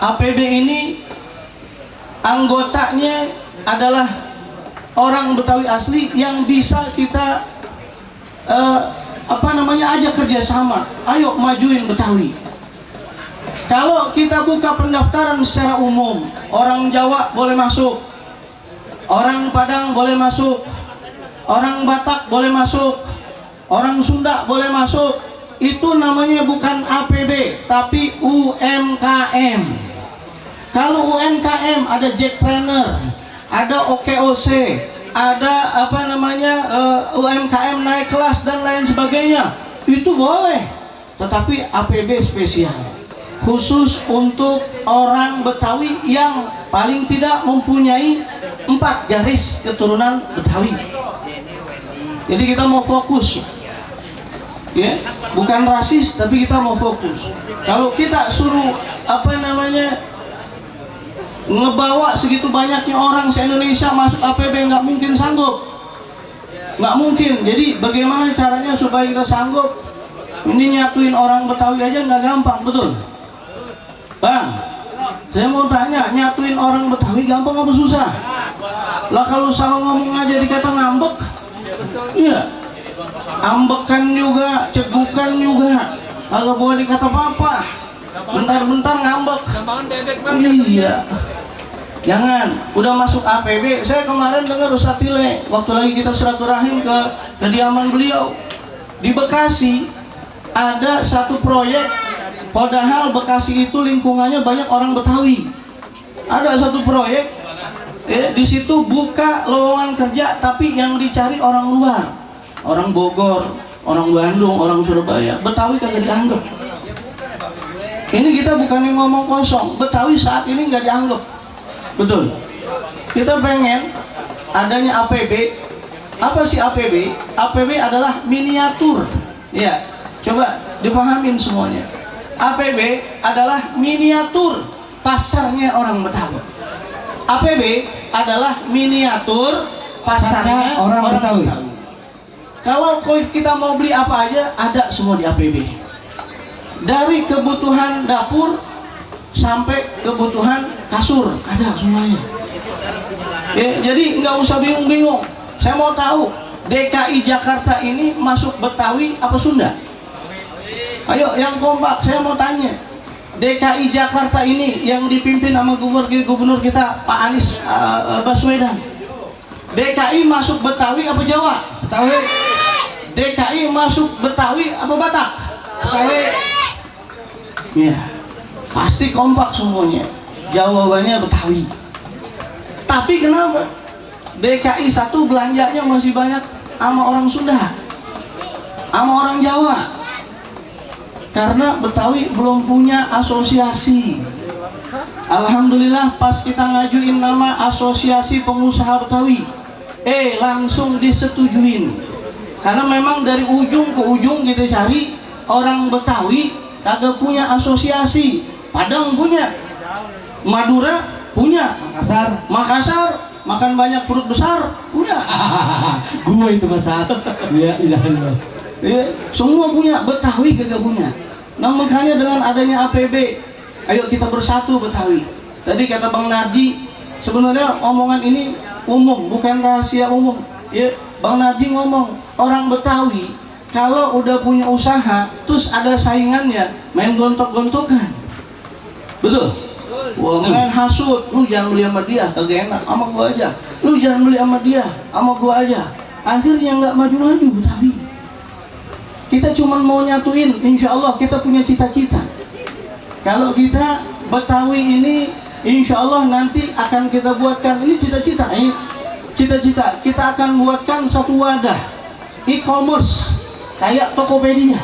APB ini anggotanya adalah orang Betawi asli yang bisa kita ajak kerjasama. Ayo majuin Betawi. Kalau kita buka pendaftaran secara umum, orang Jawa boleh masuk, orang Padang boleh masuk, orang Batak boleh masuk, orang Sunda boleh masuk. Itu namanya bukan APB, tapi UMKM. Kalau UMKM ada Jackpreneur, ada OKOC, ada UMKM naik kelas dan lain sebagainya, itu boleh. Tetapi APB spesial, khusus untuk orang Betawi yang paling tidak mempunyai 4 garis keturunan Betawi. Jadi kita mau fokus, ya, bukan rasis, tapi kita mau fokus. Kalau kita suruh ngebawa segitu banyaknya orang se-Indonesia masuk APB, nggak mungkin sanggup, nggak mungkin. Jadi bagaimana caranya supaya kita sanggup? Ini nyatuin orang Betawi aja nggak gampang, betul Bang? Saya mau tanya, nyatuin orang Betawi gampang apa susah? Lah kalau salah ngomong aja dikata ngambek, iya, ambekan juga, cegukan juga, kalau boleh dikata apa, bentar-bentar ngambek. Iya, jangan. Udah masuk APB. Saya kemarin dengar Ustaz Tile waktu lagi kita silaturahim ke kediaman beliau di Bekasi, ada satu proyek, padahal Bekasi itu lingkungannya banyak orang Betawi. Ada satu proyek, di situ buka lowongan kerja, tapi yang dicari orang luar, orang Bogor, orang Bandung, orang Surabaya. Betawi kagak dianggap. Ini kita bukan yang ngomong kosong, Betawi saat ini nggak dianggap, betul. Kita pengen adanya APB. Apa sih APB? APB adalah miniatur, ya. Coba dipahamin semuanya. APB adalah miniatur pasarnya orang Betawi. APB adalah miniatur pasarnya orang Betawi. Kalau kita mau beli apa aja, ada semua di APB. Dari kebutuhan dapur sampai kebutuhan kasur, ada semuanya. Ya, jadi nggak usah bingung-bingung. Saya mau tahu, DKI Jakarta ini masuk Betawi apa Sunda? Ayo yang kompak, saya mau tanya. DKI Jakarta ini yang dipimpin sama gubernur kita Pak Anies Baswedan, DKI masuk Betawi apa Jawa? Betawi. DKI masuk Betawi apa Batak? Betawi. Ya, pasti kompak semuanya. Jawabannya Betawi. Tapi kenapa DKI 1 belanjanya masih banyak sama orang Sunda, sama orang Jawa? Karena Betawi belum punya asosiasi. Alhamdulillah pas kita ngajuin nama Asosiasi Pengusaha Betawi, langsung disetujuin. Karena memang dari ujung ke ujung kita cari orang Betawi kagak punya asosiasi. Padang punya, Madura punya, Makassar makan banyak perut besar punya. Gua itu Mas. Ya ilah. Ya, semua punya, Betawi kagak punya. Nah makanya dengan adanya APB, ayo kita bersatu Betawi. Tadi kata Bang Narji, sebenarnya omongan ini umum, bukan rahasia umum. Ya, Bang Narji ngomong, orang Betawi kalau udah punya usaha, terus ada saingannya, main gontok-gontokan. Betul? Wah, main hasut, lu jangan beli sama dia, kagak enak, sama gua aja. Lu jangan beli sama dia, sama gua aja. Akhirnya nggak maju-maju Betawi. Kita cuma mau nyatuin, insya Allah kita punya cita-cita. Kalau kita Betawi ini, insya Allah nanti akan kita buatkan, ini cita-cita, kita akan buatkan satu wadah e-commerce kayak Tokopedia.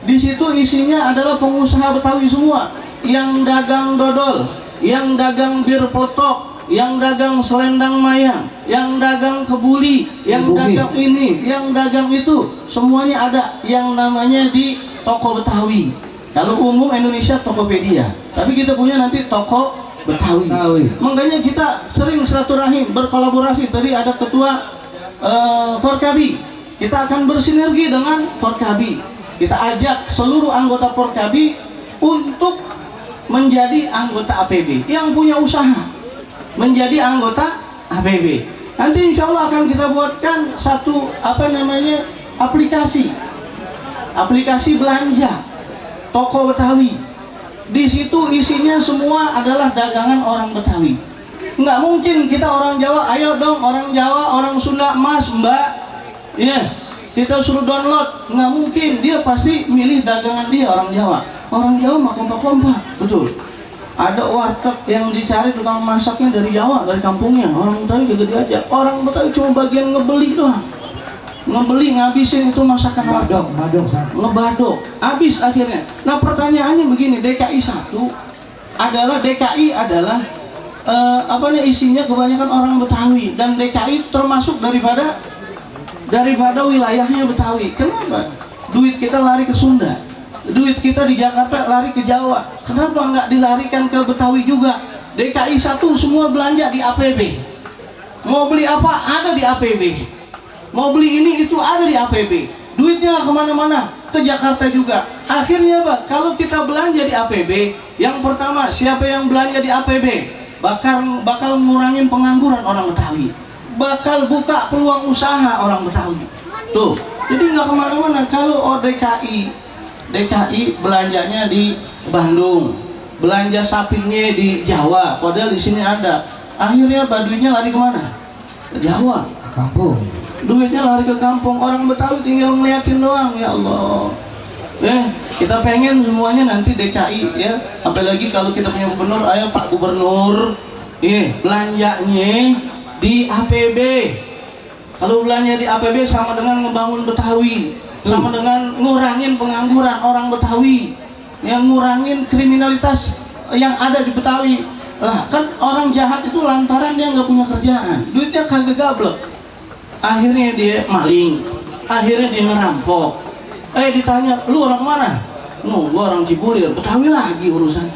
Di situ isinya adalah pengusaha Betawi semua yang dagang dodol, yang dagang bir peletok, yang dagang selendang mayang, yang dagang kebuli, yang dagang ini, yang dagang itu, semuanya ada yang namanya di toko Betawi. Kalau umum Indonesia Tokopedia, tapi kita punya nanti toko Betawi. Makanya kita sering silaturahim, berkolaborasi. Tadi ada ketua Forkabi, kita akan bersinergi dengan Forkabi. Kita ajak seluruh anggota Forkabi untuk menjadi anggota APB yang punya usaha, menjadi anggota APB. Nanti insya Allah akan kita buatkan satu aplikasi belanja toko Betawi. Di situ isinya semua adalah dagangan orang Betawi. Nggak mungkin kita orang Jawa, ayo dong orang Jawa, orang Sunda, Mas, Mbak, kita suruh download. Nggak mungkin, dia pasti milih dagangan dia orang Jawa. Orang Jawa mah kompak-kompak, betul. Ada warteg yang dicari tukang masaknya dari Jawa, dari kampungnya. Orang Betawi juga diajak. Orang Betawi cuma bagian ngebeli doang. Ngebeli, ngabisin itu masakan madong ngebadok, habis akhirnya. Nah pertanyaannya begini, DKI 1 adalah isinya kebanyakan orang Betawi, dan DKI termasuk daripada wilayahnya Betawi. Kenapa? Duit kita lari ke Sunda, duit kita di Jakarta lari ke Jawa. Kenapa nggak dilarikan ke Betawi juga? DKI 1 semua belanja di APB. Mau beli apa ada di APB. Mau beli ini itu ada di APB. Duitnya kemana-mana, ke Jakarta juga. Akhirnya Pak, kalau kita belanja di APB, yang pertama siapa yang belanja di APB bakal ngurangin pengangguran orang Betawi, bakal buka peluang usaha orang Betawi. Tuh, jadi nggak kemana-mana. Kalau DKI belanjanya di Bandung, belanja sapinya di Jawa, padahal di sini ada. Akhirnya duitnya lari kemana? Ke Jawa, ke kampung. Duitnya lari ke kampung, orang Betawi tinggal ngeliatin doang. Ya Allah, kita pengen semuanya nanti DKI ya, apalagi kalau kita punya gubernur. Ayo Pak Gubernur, belanjanya di APB. Kalau belanja di APB sama dengan ngebangun Betawi, sama dengan ngurangin pengangguran orang Betawi, yang ngurangin kriminalitas yang ada di Betawi. Lah kan orang jahat itu lantaran dia nggak punya kerjaan, duitnya kagak gablek. Akhirnya dia maling, akhirnya dia ngerampok. Ditanya, lu orang mana? Gua orang Cibulir. Betawi lagi urusan.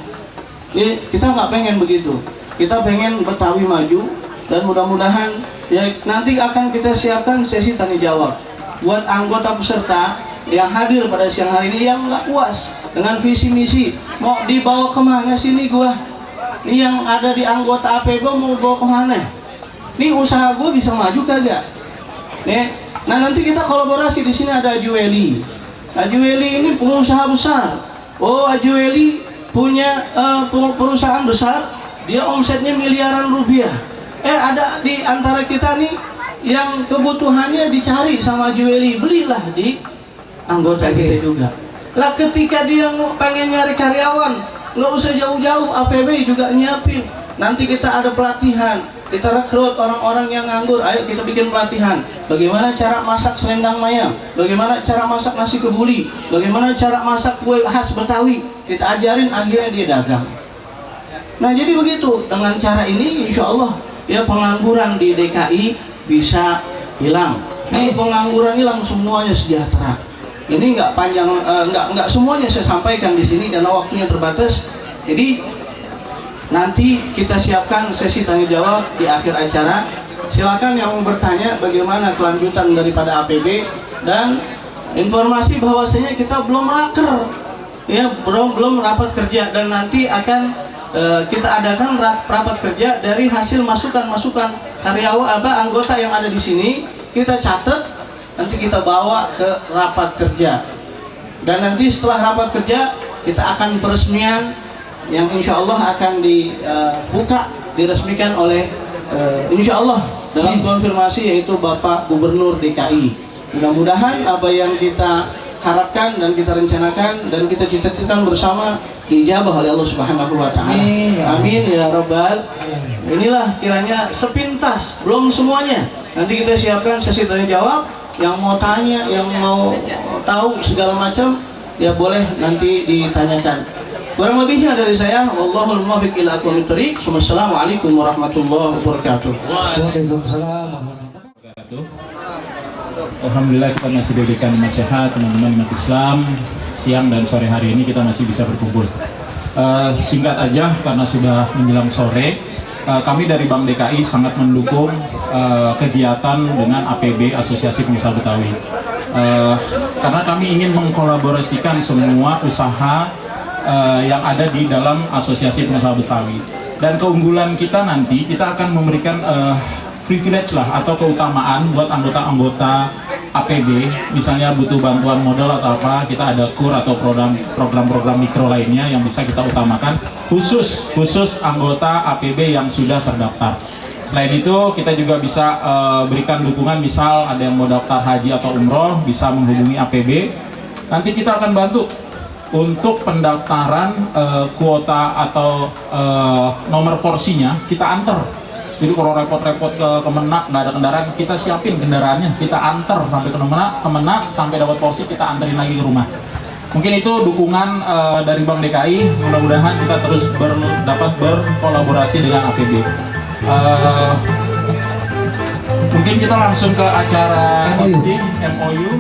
Kita nggak pengen begitu. Kita pengen Betawi maju, dan mudah-mudahan ya nanti akan kita siapkan sesi tanya jawab buat anggota peserta yang hadir pada siang hari ini yang nggak puas dengan visi misi. Mau dibawa kemana sini gua? Ini yang ada di anggota APB mau bawa kemana? Ini usaha gua bisa maju kagak? Nah nanti kita kolaborasi. Di sini ada Ajueli. Ajueli ini pengusaha besar. Ajueli punya perusahaan besar, dia omsetnya miliaran rupiah. Ada di antara kita nih yang kebutuhannya dicari sama Ajueli, belilah di anggota kita juga. Lah ketika dia pengen nyari karyawan, nggak usah jauh-jauh, APB juga nyiapin. Nanti kita ada pelatihan. Kita rekrut orang-orang yang nganggur, ayo kita bikin pelatihan. Bagaimana cara masak selendang mayang, bagaimana cara masak nasi kebuli, bagaimana cara masak kue khas Betawi. Kita ajarin, akhirnya dia dagang. Nah jadi begitu, dengan cara ini insya Allah ya pengangguran di DKI bisa hilang. Pengangguran hilang, semuanya sejahtera. Ini nggak panjang, nggak semuanya saya sampaikan di sini karena waktunya terbatas. Jadi nanti kita siapkan sesi tanya jawab di akhir acara. Silakan yang mau bertanya bagaimana kelanjutan daripada APB, dan informasi bahwasanya kita belum raker, ya belum rapat kerja, dan nanti akan kita adakan rapat kerja dari hasil masukan-masukan karyawan anggota yang ada di sini. Kita catat, nanti kita bawa ke rapat kerja, dan nanti setelah rapat kerja kita akan peresmian yang insya Allah akan diresmikan oleh insya Allah dalam konfirmasi, yaitu Bapak Gubernur DKI. Mudah-mudahan apa yang kita harapkan dan kita rencanakan dan kita cita-citakan bersama dijabah oleh Allah Subhanahu wa Ta'ala. Amin ya Rabbal. Inilah kiranya sepintas, belum semuanya. Nanti kita siapkan sesi tanya jawab. Yang mau tanya, yang mau tahu segala macam, ya boleh nanti ditanyakan. Kurang lebihnya dari saya, wallahul muwaffiq ila aqwamit thoriq. Wassalamualaikum warahmatullahi wabarakatuh. Waalaikumsalam. Alhamdulillah kita masih diberikan nasihat teman-teman umat Islam. Siang dan sore hari ini kita masih bisa berkumpul. Singkat aja karena sudah menjelang sore, kami dari Bank DKI sangat mendukung kegiatan dengan APB Asosiasi Pengusaha Betawi, karena kami ingin mengkolaborasikan semua usaha yang ada di dalam Asosiasi Pengusaha Betawi. Dan keunggulan kita nanti, kita akan memberikan privilege lah atau keutamaan buat anggota-anggota APB, misalnya butuh bantuan modal atau apa, kita ada KUR atau program-program mikro lainnya yang bisa kita utamakan khusus anggota APB yang sudah terdaftar. Selain itu kita juga bisa berikan dukungan, misal ada yang mau daftar haji atau umroh bisa menghubungi APB. Nanti kita akan bantu untuk pendaftaran kuota atau nomor porsinya kita antar. Jadi kalau repot-repot ke Kemenak nggak ada kendaraan, kita siapin kendaraannya, kita antar sampai ke Kemenak sampai dapat porsi kita anterin lagi ke rumah. Mungkin itu dukungan dari Bank DKI. Mudah-mudahan kita terus dapat berkolaborasi dengan APB. Mungkin kita langsung ke acara MOU.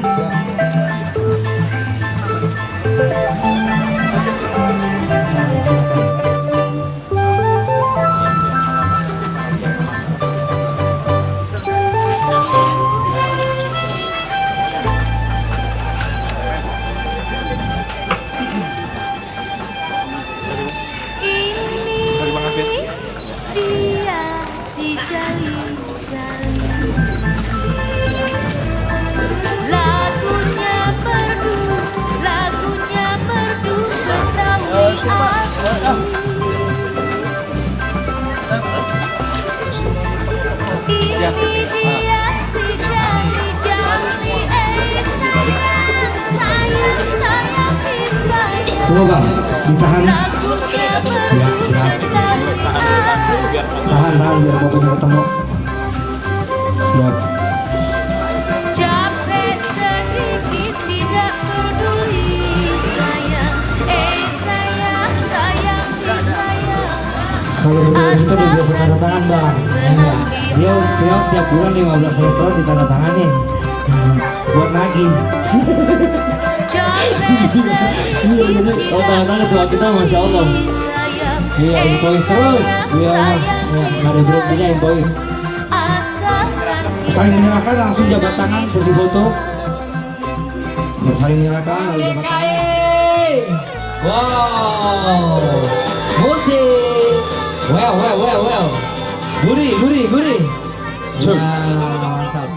Dia si jali-jali, lagunya merdu Betawi asli. Ini dia si jali-jali, sayang sayang. Tunggu Bang, ditahan. Ya, siap. Tahan biar mau bisa ketemu. Siap. Capek sedikit tidak peduli, sayang sayang sayang. Kalau betul itu udah biasa tanda tangan Bang. Ya, dia setiap bulan 15 restoran ditandatanganin buat nagih. Oh, tanda tangan tua kita Masya Allah. Iya, invoice terus. Iya, nggak ada berhentinya invoice. Saling menyerahkan langsung jabat tangan, sesi foto. Saling menyerahkan lalu jabat tangan. Wow, musik. Well. Gurih. Mantap.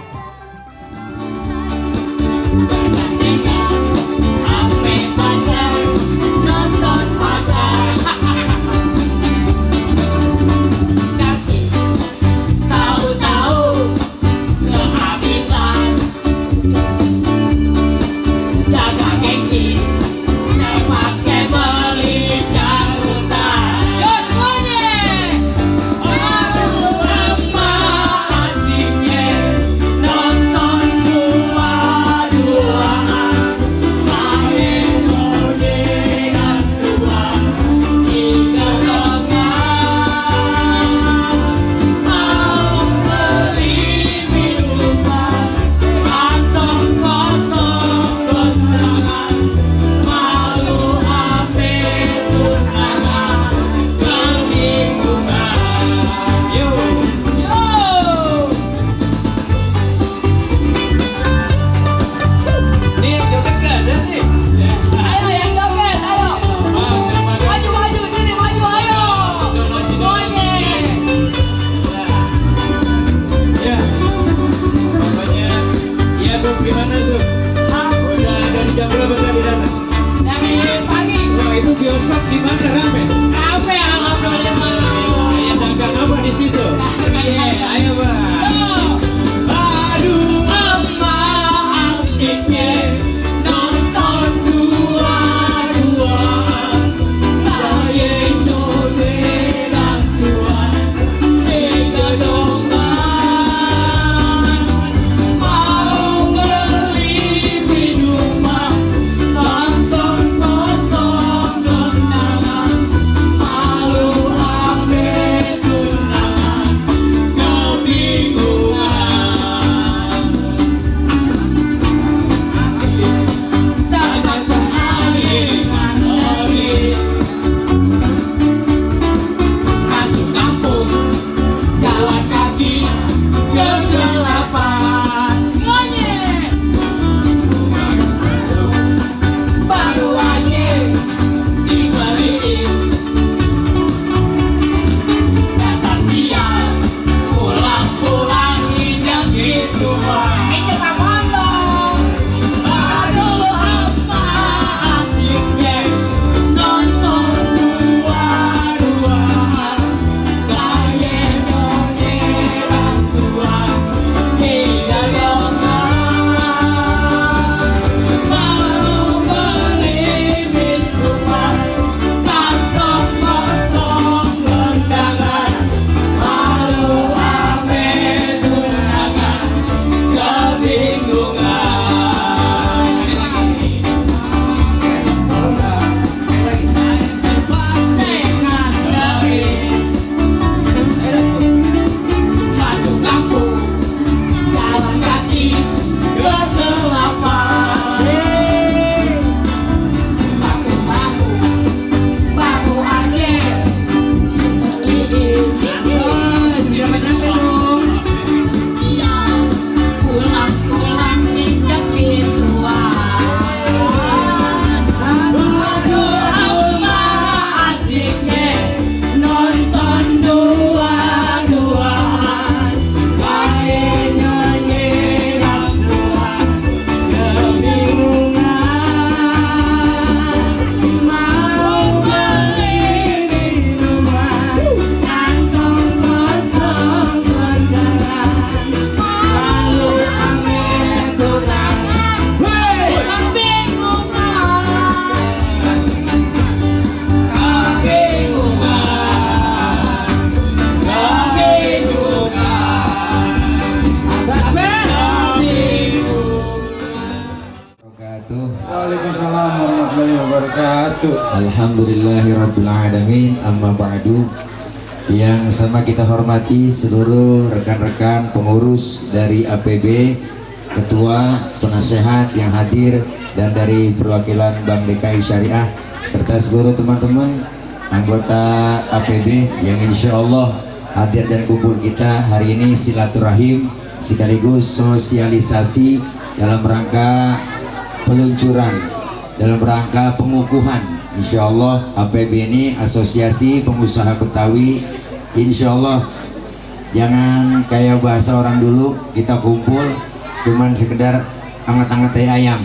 wabarakatuh. Alhamdulillahirrabbilalamin. Amma ba'du. Yang sama kita hormati seluruh rekan-rekan pengurus dari APB, ketua, penasehat yang hadir, dan dari perwakilan Bank DKI Syariah, serta seluruh teman-teman anggota APB yang insya Allah hadir dan kumpul kita hari ini silaturahim sekaligus sosialisasi dalam rangka peluncuran, dalam rangka pengukuhan insya Allah APB ini, Asosiasi Pengusaha Betawi. Insya Allah jangan kayak bahasa orang dulu, kita kumpul cuman sekedar anget-anget teh ayam.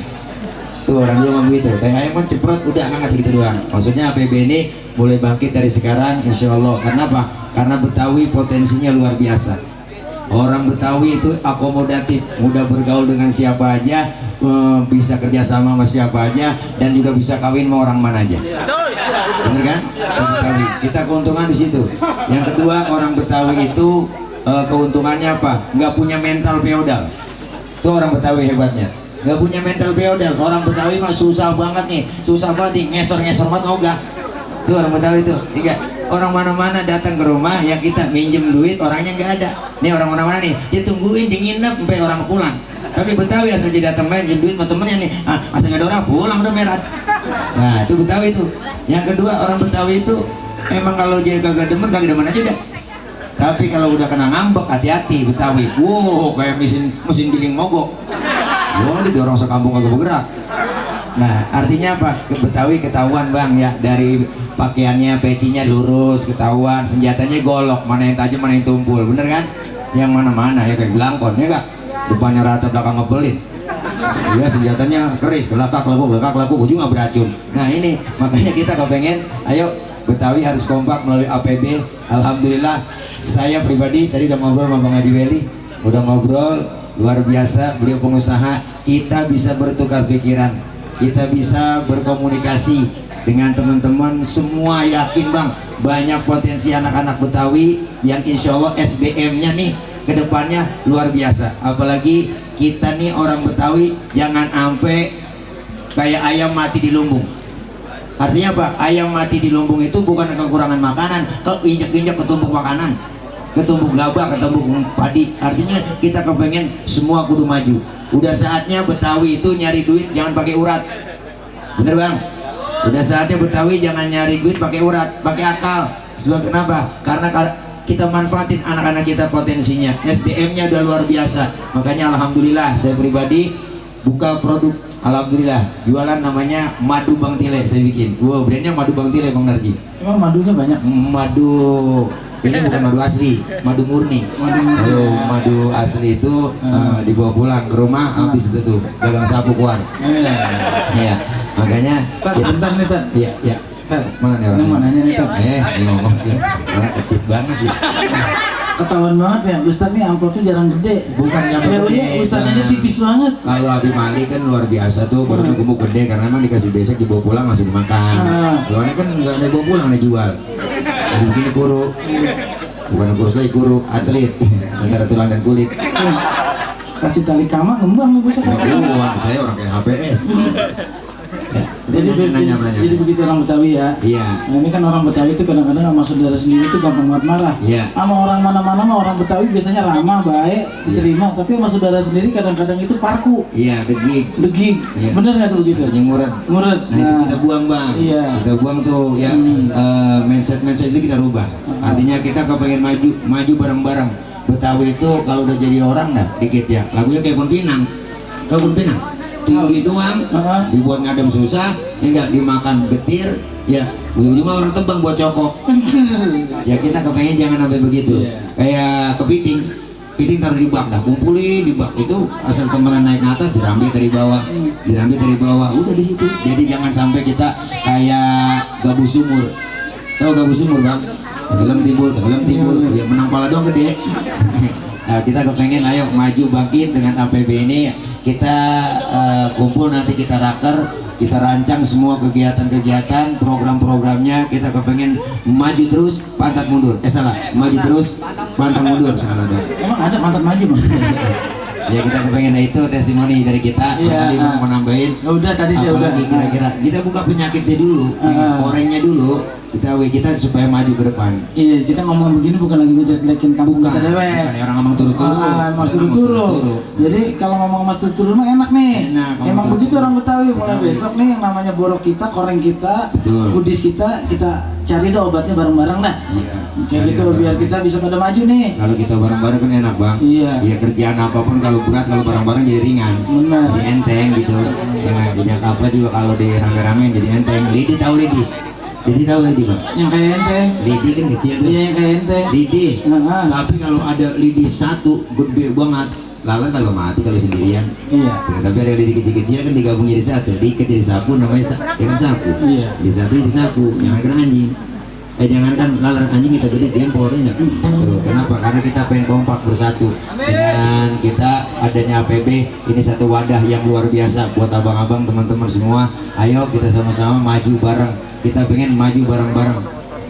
Tuh orang dulu ngomong gitu, teh ayam kan ceprot udah anget segitu doang. Maksudnya APB ini mulai bangkit dari sekarang insya Allah. Karena apa? Karena Betawi potensinya luar biasa. Orang Betawi itu akomodatif, mudah bergaul dengan siapa aja, bisa kerjasama sama siapa aja, dan juga bisa kawin sama orang mana aja. Bener kan? Betawi. Kita keuntungan di situ. Yang kedua, orang Betawi itu keuntungannya apa? Nggak punya mental feodal. Itu orang Betawi hebatnya. Nggak punya mental feodal. Orang Betawi mah susah banget nih, susah banget nih, ngesor-ngesor banget ogah. Itu orang Betawi itu. Tiga. Orang mana-mana datang ke rumah yang kita minjem duit, orangnya nggak ada. Nih orang mana-mana nih, ditungguin dinginep sampai orang pulang. Tapi Betawi asal jadi datang main minjem duit sama temennya nih, asal nggak ada orang pulang udah merah. Nah itu Betawi itu. Yang kedua, orang Betawi itu emang kalau dia kagak demen aja dah. Tapi kalau udah kena ngambek, hati-hati Betawi. Wow, kayak mesin giling mogok. Wah, didorong sekampung kagak bergerak. Nah artinya apa? Betawi ketahuan bang ya, dari pakaiannya, pecinya lurus, ketahuan, senjatanya golok, mana yang tajam mana yang tumpul, bener kan? Yang mana-mana ya kayak belangkon ya kak, depannya rata belakang ngebelin. Ya senjatanya keris, gelakak lepu, ujungnya beracun. Nah ini makanya kita kepengen, ayo Betawi harus kompak melalui APB. Alhamdulillah saya pribadi tadi udah ngobrol sama Bang Haji Weli, udah ngobrol luar biasa, beliau pengusaha, kita bisa bertukar pikiran, kita bisa berkomunikasi dengan teman-teman semua. Yakin bang, banyak potensi anak-anak Betawi yang insya Allah SDM-nya nih kedepannya luar biasa. Apalagi kita nih orang Betawi jangan sampai kayak ayam mati di lumbung. Artinya apa? Ayam mati di lumbung itu bukan kekurangan makanan, keinjak-injak ketumpuk makanan, ketumpuk gabah, ketumpuk padi. Artinya kita kepengen semua kudu maju. Udah saatnya Betawi itu nyari duit jangan pakai urat, bener bang? Udah saatnya Betawi jangan nyari duit pakai urat, pakai akal. Sebab kenapa? Karena kita manfaatin anak-anak kita potensinya, SDM-nya udah luar biasa. Makanya alhamdulillah saya pribadi buka produk, alhamdulillah jualan namanya madu Bang Tile saya bikin. Wow, brandnya madu Bang Tile Bang Narji. Emang madunya banyak? Madu ini bukan madu asli, madu murni. Kalau madu asli itu dibawa pulang ke rumah habis itu tuh dagang sapu keluar. Iya. Makanya bentar nih Tan. Iya. Mana nih orang? Mau nanya nih Tan. Ngomong orang kecil banget sih. Ketahuan banget ya, Ustaz nih amplopnya jarang gede. Bukan yang gede. Ustaz aja tipis banget. Kalau Abi Mali kan luar biasa tuh, baru gemuk gede karena emang dikasih besek dibawa pulang langsung dimakan. Kalau ini kan nggak mau bawa pulang, dijual. Jadi begini kuru, bukan kurus lagi kuru, atlet antara tulang dan kulit. Kasih tali kama ngembang lu Ustaz. Saya orang kayak HPS. Jadi begitu orang Betawi ya. Iya. Nah, ini kan orang Betawi itu kadang-kadang sama saudara sendiri itu gampang banget marah. Iya. Sama orang mana-mana mah orang Betawi biasanya ramah, baik, diterima. Tapi sama saudara sendiri kadang-kadang itu parku. Iya, degig. Iya. Bener nggak tuh begitu? Ngurut. Nah, itu kita buang bang. Iya. Kita buang tuh ya. Mindset itu kita rubah. Artinya kita kepengen maju bareng-bareng. Betawi itu kalau udah jadi orang dah dikit ya. Lagunya kayak Pon Pinang. Tahu Pon Pinang? Tinggi doang, dibuat ngadem susah, enggak dimakan getir, ya ujung-ujungnya orang tebang buat cokok. Ya kita kepengen jangan sampai begitu. Kayak kepiting taruh di bak dah, kumpulin di bak itu asal temenan naik ke atas dirambil dari bawah, udah di situ. Jadi jangan sampai kita kayak gabus sumur. Tahu gabus sumur bang? Tenggelam timbul, ya menang pala doang gede. Nah, kita kepengen ayo maju bangkit dengan APB ini. Kita kumpul nanti kita raker, kita rancang semua kegiatan-kegiatan, program-programnya. Kita kepengen maju terus, pantat mundur. Salah, maju terus, pantang mundur. Salah dong. Emang ada pantat maju bang? Ya kita kepengen itu testimoni dari kita. Iya, Tadi mau nambahin. Ya udah tadi saya udah. Apalagi kira-kira kita buka penyakitnya dulu, orangnya dulu. Kita supaya maju ke depan. Iya, kita ngomong begini bukan lagi ngejelek-jelekin kampung kita dewek. Bukan orang ngomong turu-turu. Mas turu-turu. Jadi kalau ngomong mas turu-turu mah enak nih. Emang begitu orang Betawi. Mulai besok nih yang namanya borok kita, koreng kita, kudis kita cari deh obatnya bareng-bareng dah. Iya. Kayak gitu biar kita bisa pada maju nih. Kalau kita bareng-bareng kan enak bang. Iya. Ya kerjaan apapun kalau berat kalau bareng-bareng jadi ringan. Benar. Jadi enteng gitu. Yang apa juga kalau di rame-rame jadi enteng. Lidi tahu Lidi? Lidi tahu Lidi bang? Yang kayak ente. Lidi kan kecil tuh. Iya yang kayak ente. Lidi. Tapi kalau ada lidi satu gede banget. Lalat agak mati kalau sendirian. Iya. Tapi ada lidi kecil-kecil kan digabung jadi satu. Diikat jadi sapu namanya kan sapu. Iya. Di satu jadi sapu. Jangan kena anjing. Jangan kan lalat anjing kita gede jempol enggak. Tuh, kenapa? Karena kita pengen kompak bersatu. Dengan kita adanya APB ini satu wadah yang luar biasa buat abang-abang teman-teman semua. Ayo kita sama-sama maju bareng. Kita pengen maju bareng-bareng.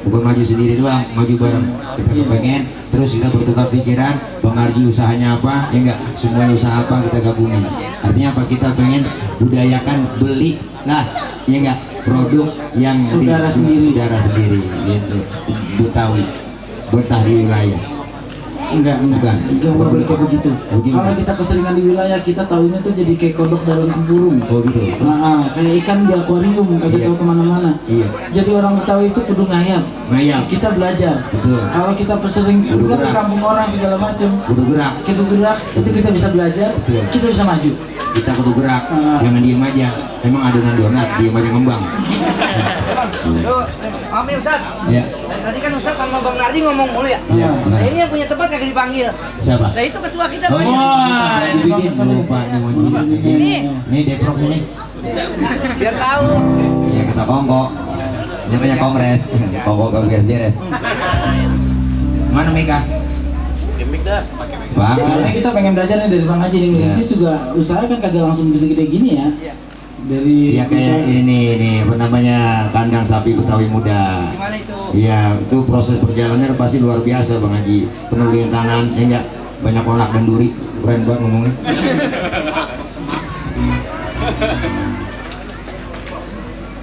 Bukan maju sendiri doang, maju bareng. Kita pengen terus kita bertukar pikiran. Bang Arji usahanya apa? Ya enggak, semua usaha apa kita gabungin. Artinya apa? Kita pengen budayakan beli lah, ya enggak, produk yang saudara sendiri gitu. Betawi, betah di wilayah. Enggak boleh kayak begitu. Kalau kita keseringan di wilayah kita tahunya tuh jadi kayak kodok dalam tempurung. Oh gitu. Nah, kayak ikan di akuarium kagak tahu kemana-mana. Iya. Jadi orang Betawi itu kudu ngayam. Kita belajar. Betul. Kalau kita sering ke kampung orang segala macam. Kudu gerak. Itu kita bisa belajar. Betul. Kita bisa maju. Kita kudu gerak. Jangan diem aja. Emang adonan donat diem aja ngembang. Maaf nih Ustaz. Ya. Tadi kan Ustaz sama Bang Narji ngomong mulu ya. Iya. Nah, ini yang punya tempat kagak dipanggil. Siapa? Nah itu ketua kita. Oh iya. Dibikin lupa nih mau Ini. Nih Deprok ini. Biar tahu. Ya kita kongko. Ini punya kongres. Kongko beres. Mana Mika? Gimik dah. Bang. Ini kita pengen belajar nih dari Bang Haji nih. Ngerintis juga usaha kan kagak langsung bisa gede gini ya. Dari ya kayak ini nih apa namanya kandang sapi Betawi muda. Gimana itu? Iya itu proses perjalanannya pasti luar biasa Bang Haji. Penuh rintangan, ya enggak, banyak kolak dan duri. Keren banget ngomongnya.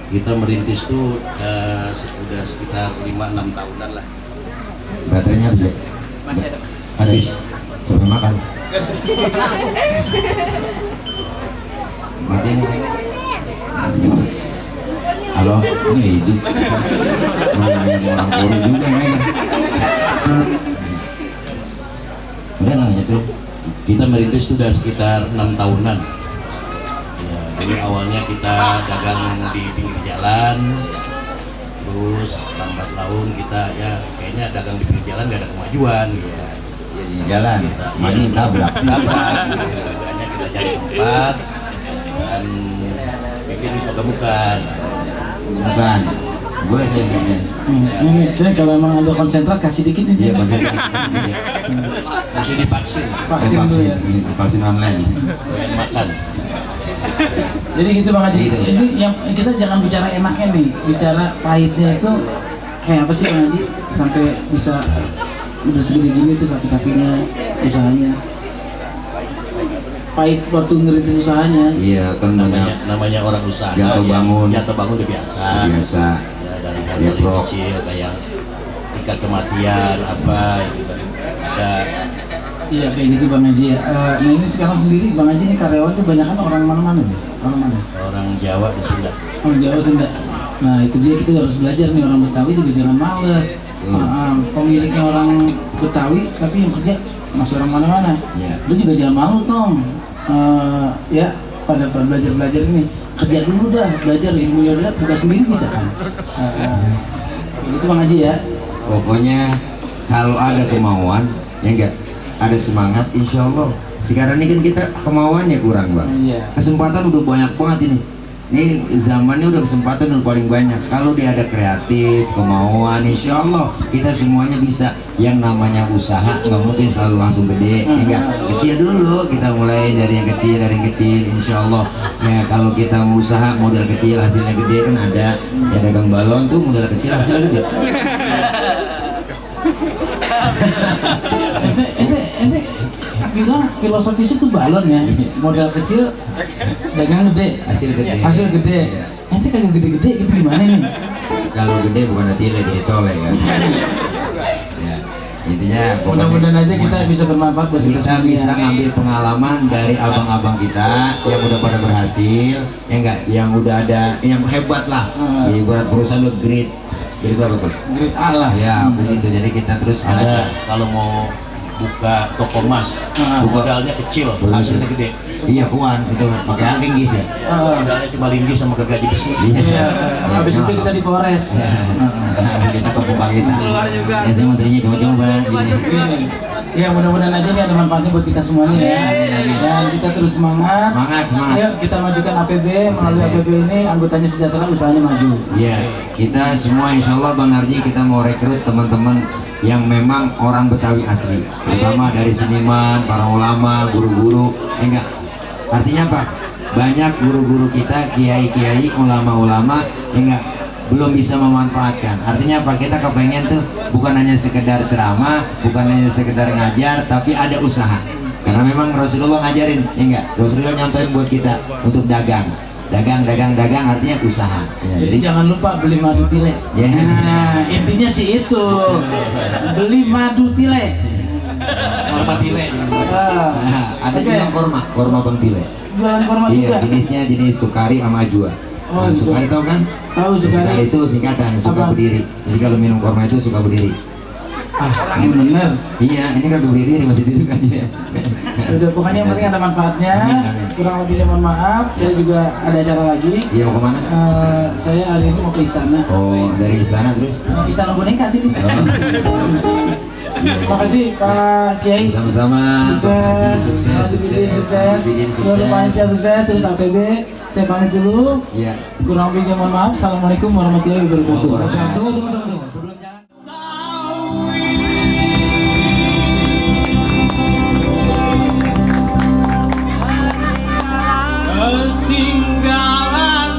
Kita merintis tuh sudah sekitar 5-6 tahunan lah. Baterainya habis ya? Masih ada. Habis. Sampai makan. Mati ini. Halo, ini hidup. Orang kurang juga ini. Udah nanya tuh. Kita merintis sudah sekitar 6 tahunan. Ya, dari awalnya kita dagang di pinggir jalan, terus lambat laun kita ya kayaknya dagang di pinggir jalan gak ada kemajuan gitu. Ya di jalan, mani tabrak. Makanya kita cari tempat dan bikin pagam-bukan. Bukan, gue saya sebenarnya. Ini kalau emang ada konsentrat kasih dikit nih. Iya konsentrat. Mesti divaksin. Vaksin online. Doyan makan. Jadi gitu Bang Haji. Ini yang kita jangan bicara enaknya nih, bicara pahitnya itu kayak apa sih Bang Haji sampai bisa udah segede gini tuh sapi-sapinya usahanya. Pahit waktu ngerintis usahanya. Iya kan namanya orang usaha. Jatuh bangun udah biasa. Biasa. Ya dari hal-hal yang kecil kayak tingkat kematian apa gitu kan. Ada. Iya kayak gitu Bang Haji ya. Nah ini sekarang sendiri Bang Haji ini karyawan tuh banyak kan orang mana-mana nih? Orang mana? Orang Jawa di Sunda. Orang Jawa Sunda. Nah itu dia kita harus belajar nih orang Betawi juga jangan males. Pemiliknya orang Betawi tapi yang kerja masih orang mana-mana. Lu juga jangan malu Tom. Ya pada belajar ini kerja dulu dah, belajar ilmunya udah buka sendiri bisa kan. Gitu Bang Haji ya. Pokoknya kalau ada kemauan ya enggak ada semangat, insya Allah. Sekarang ini kan kita kemauannya kurang Bang. Kesempatan udah banyak banget ini. Ini zamannya udah kesempatan udah paling banyak. Kalau dia ada kreatif, kemauan, insya Allah kita semuanya bisa. Yang namanya usaha nggak mungkin selalu langsung gede, enggak. Kecil dulu, kita mulai dari yang kecil, insya Allah. Ya kalau kita mau usaha modal kecil hasilnya gede kan ada. Ya dagang balon tuh modal kecil hasilnya gede. Ente bilang filosofis itu balon ya, modal kecil, dagang gede, Hasil gede. hasil gede. Nanti kagak gede-gede itu gimana nih? Kalau gede bukan tile jadi tole kan. Ya, intinya Mudah-mudahan aja kita bisa bermanfaat buat kita kita semua. bisa ngambil pengalaman dari abang-abang kita yang udah pada berhasil, ya enggak, yang udah ada, yang hebat lah. Ibarat perusahaan udah grade berapa tuh? Grade A lah. Ya begitu. Jadi kita terus Ada kalau mau buka toko emas, modalnya kecil, hasilnya gede. Iya kuan itu pakai linggis ya. Modalnya cuma linggis sama gaji besi. Iya. Habis itu kita di Polres. Kita ke buka kita. Ya saya mau tanya coba-coba gini. Ya mudah-mudahan aja ini ada manfaatnya buat kita semuanya ya. Dan kita terus semangat. Semangat. Ayo kita majukan APB, melalui APB ini anggotanya sejahtera, usahanya maju. Iya, kita semua insya Allah Bang Narji kita mau rekrut teman-teman yang memang orang Betawi asli, terutama dari seniman, para ulama, guru-guru, enggak. Artinya apa? Banyak guru-guru kita, kiai-kiai, ulama-ulama, enggak belum bisa memanfaatkan. Artinya apa? Kita kepengen tuh bukan hanya sekedar ceramah, bukan hanya sekedar ngajar, tapi ada usaha. Karena memang Rasulullah ngajarin, ya enggak? Rasulullah nyontohin buat kita untuk dagang, artinya usaha. Ya, Jadi jangan lupa beli madu tile. Yes. Nah, intinya sih itu. Beli madu tile. Korma tile. Ada juga korma Bang Tile. Jualan korma Iya, juga. jenisnya jenis Sukari sama Ajwa. Oh, Nah, gitu. Sukari tahu kan? Tahu Sukari. Itu singkatan, suka Apa? berdiri. Jadi kalau minum korma itu suka berdiri. Ini bener. Iya, ini kan berdiri masih duduk aja. Udah pokoknya yang penting ada manfaatnya. Amin. Kurang lebihnya mohon maaf. Saya juga ada acara lagi. Iya, mau kemana? Saya hari ini mau ke istana. Oh, dari istana terus? Istana boneka sih. Makasih Pak Kiai. Sama-sama. Sukses. Sukses. Seluruh panitia sukses. Terus APB. Saya pamit dulu. Iya. Kurang lebihnya mohon maaf. Assalamualaikum warahmatullahi wabarakatuh. Tunggu. Sebelum jalan. Ketinggalan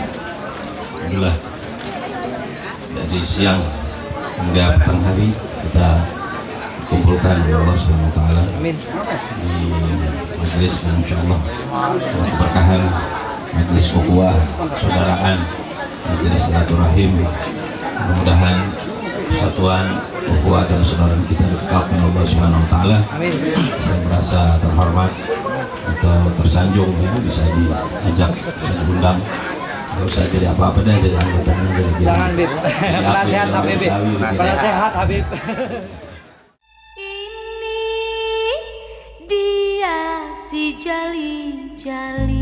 Alhamdulillah dari siang hingga petang hari kita kumpulkan oleh Allah Subhanahu wa taala di majelis dan insya Allah keberkahan majelis ukhuwah persaudaraan, majelis silaturahim. Mudah-mudahan persatuan ukhuwah dan persaudaraan kita dikekal oleh Allah Subhanahu wa taala. Saya merasa terhormat atau tersanjung ya, bisa diajak, bisa diundang. Gak usah jadi apa-apa deh, jadi anggotanya jadi Jangan Bib. Penasehat Habib. Penasehat Habib. Ini dia si jali-jali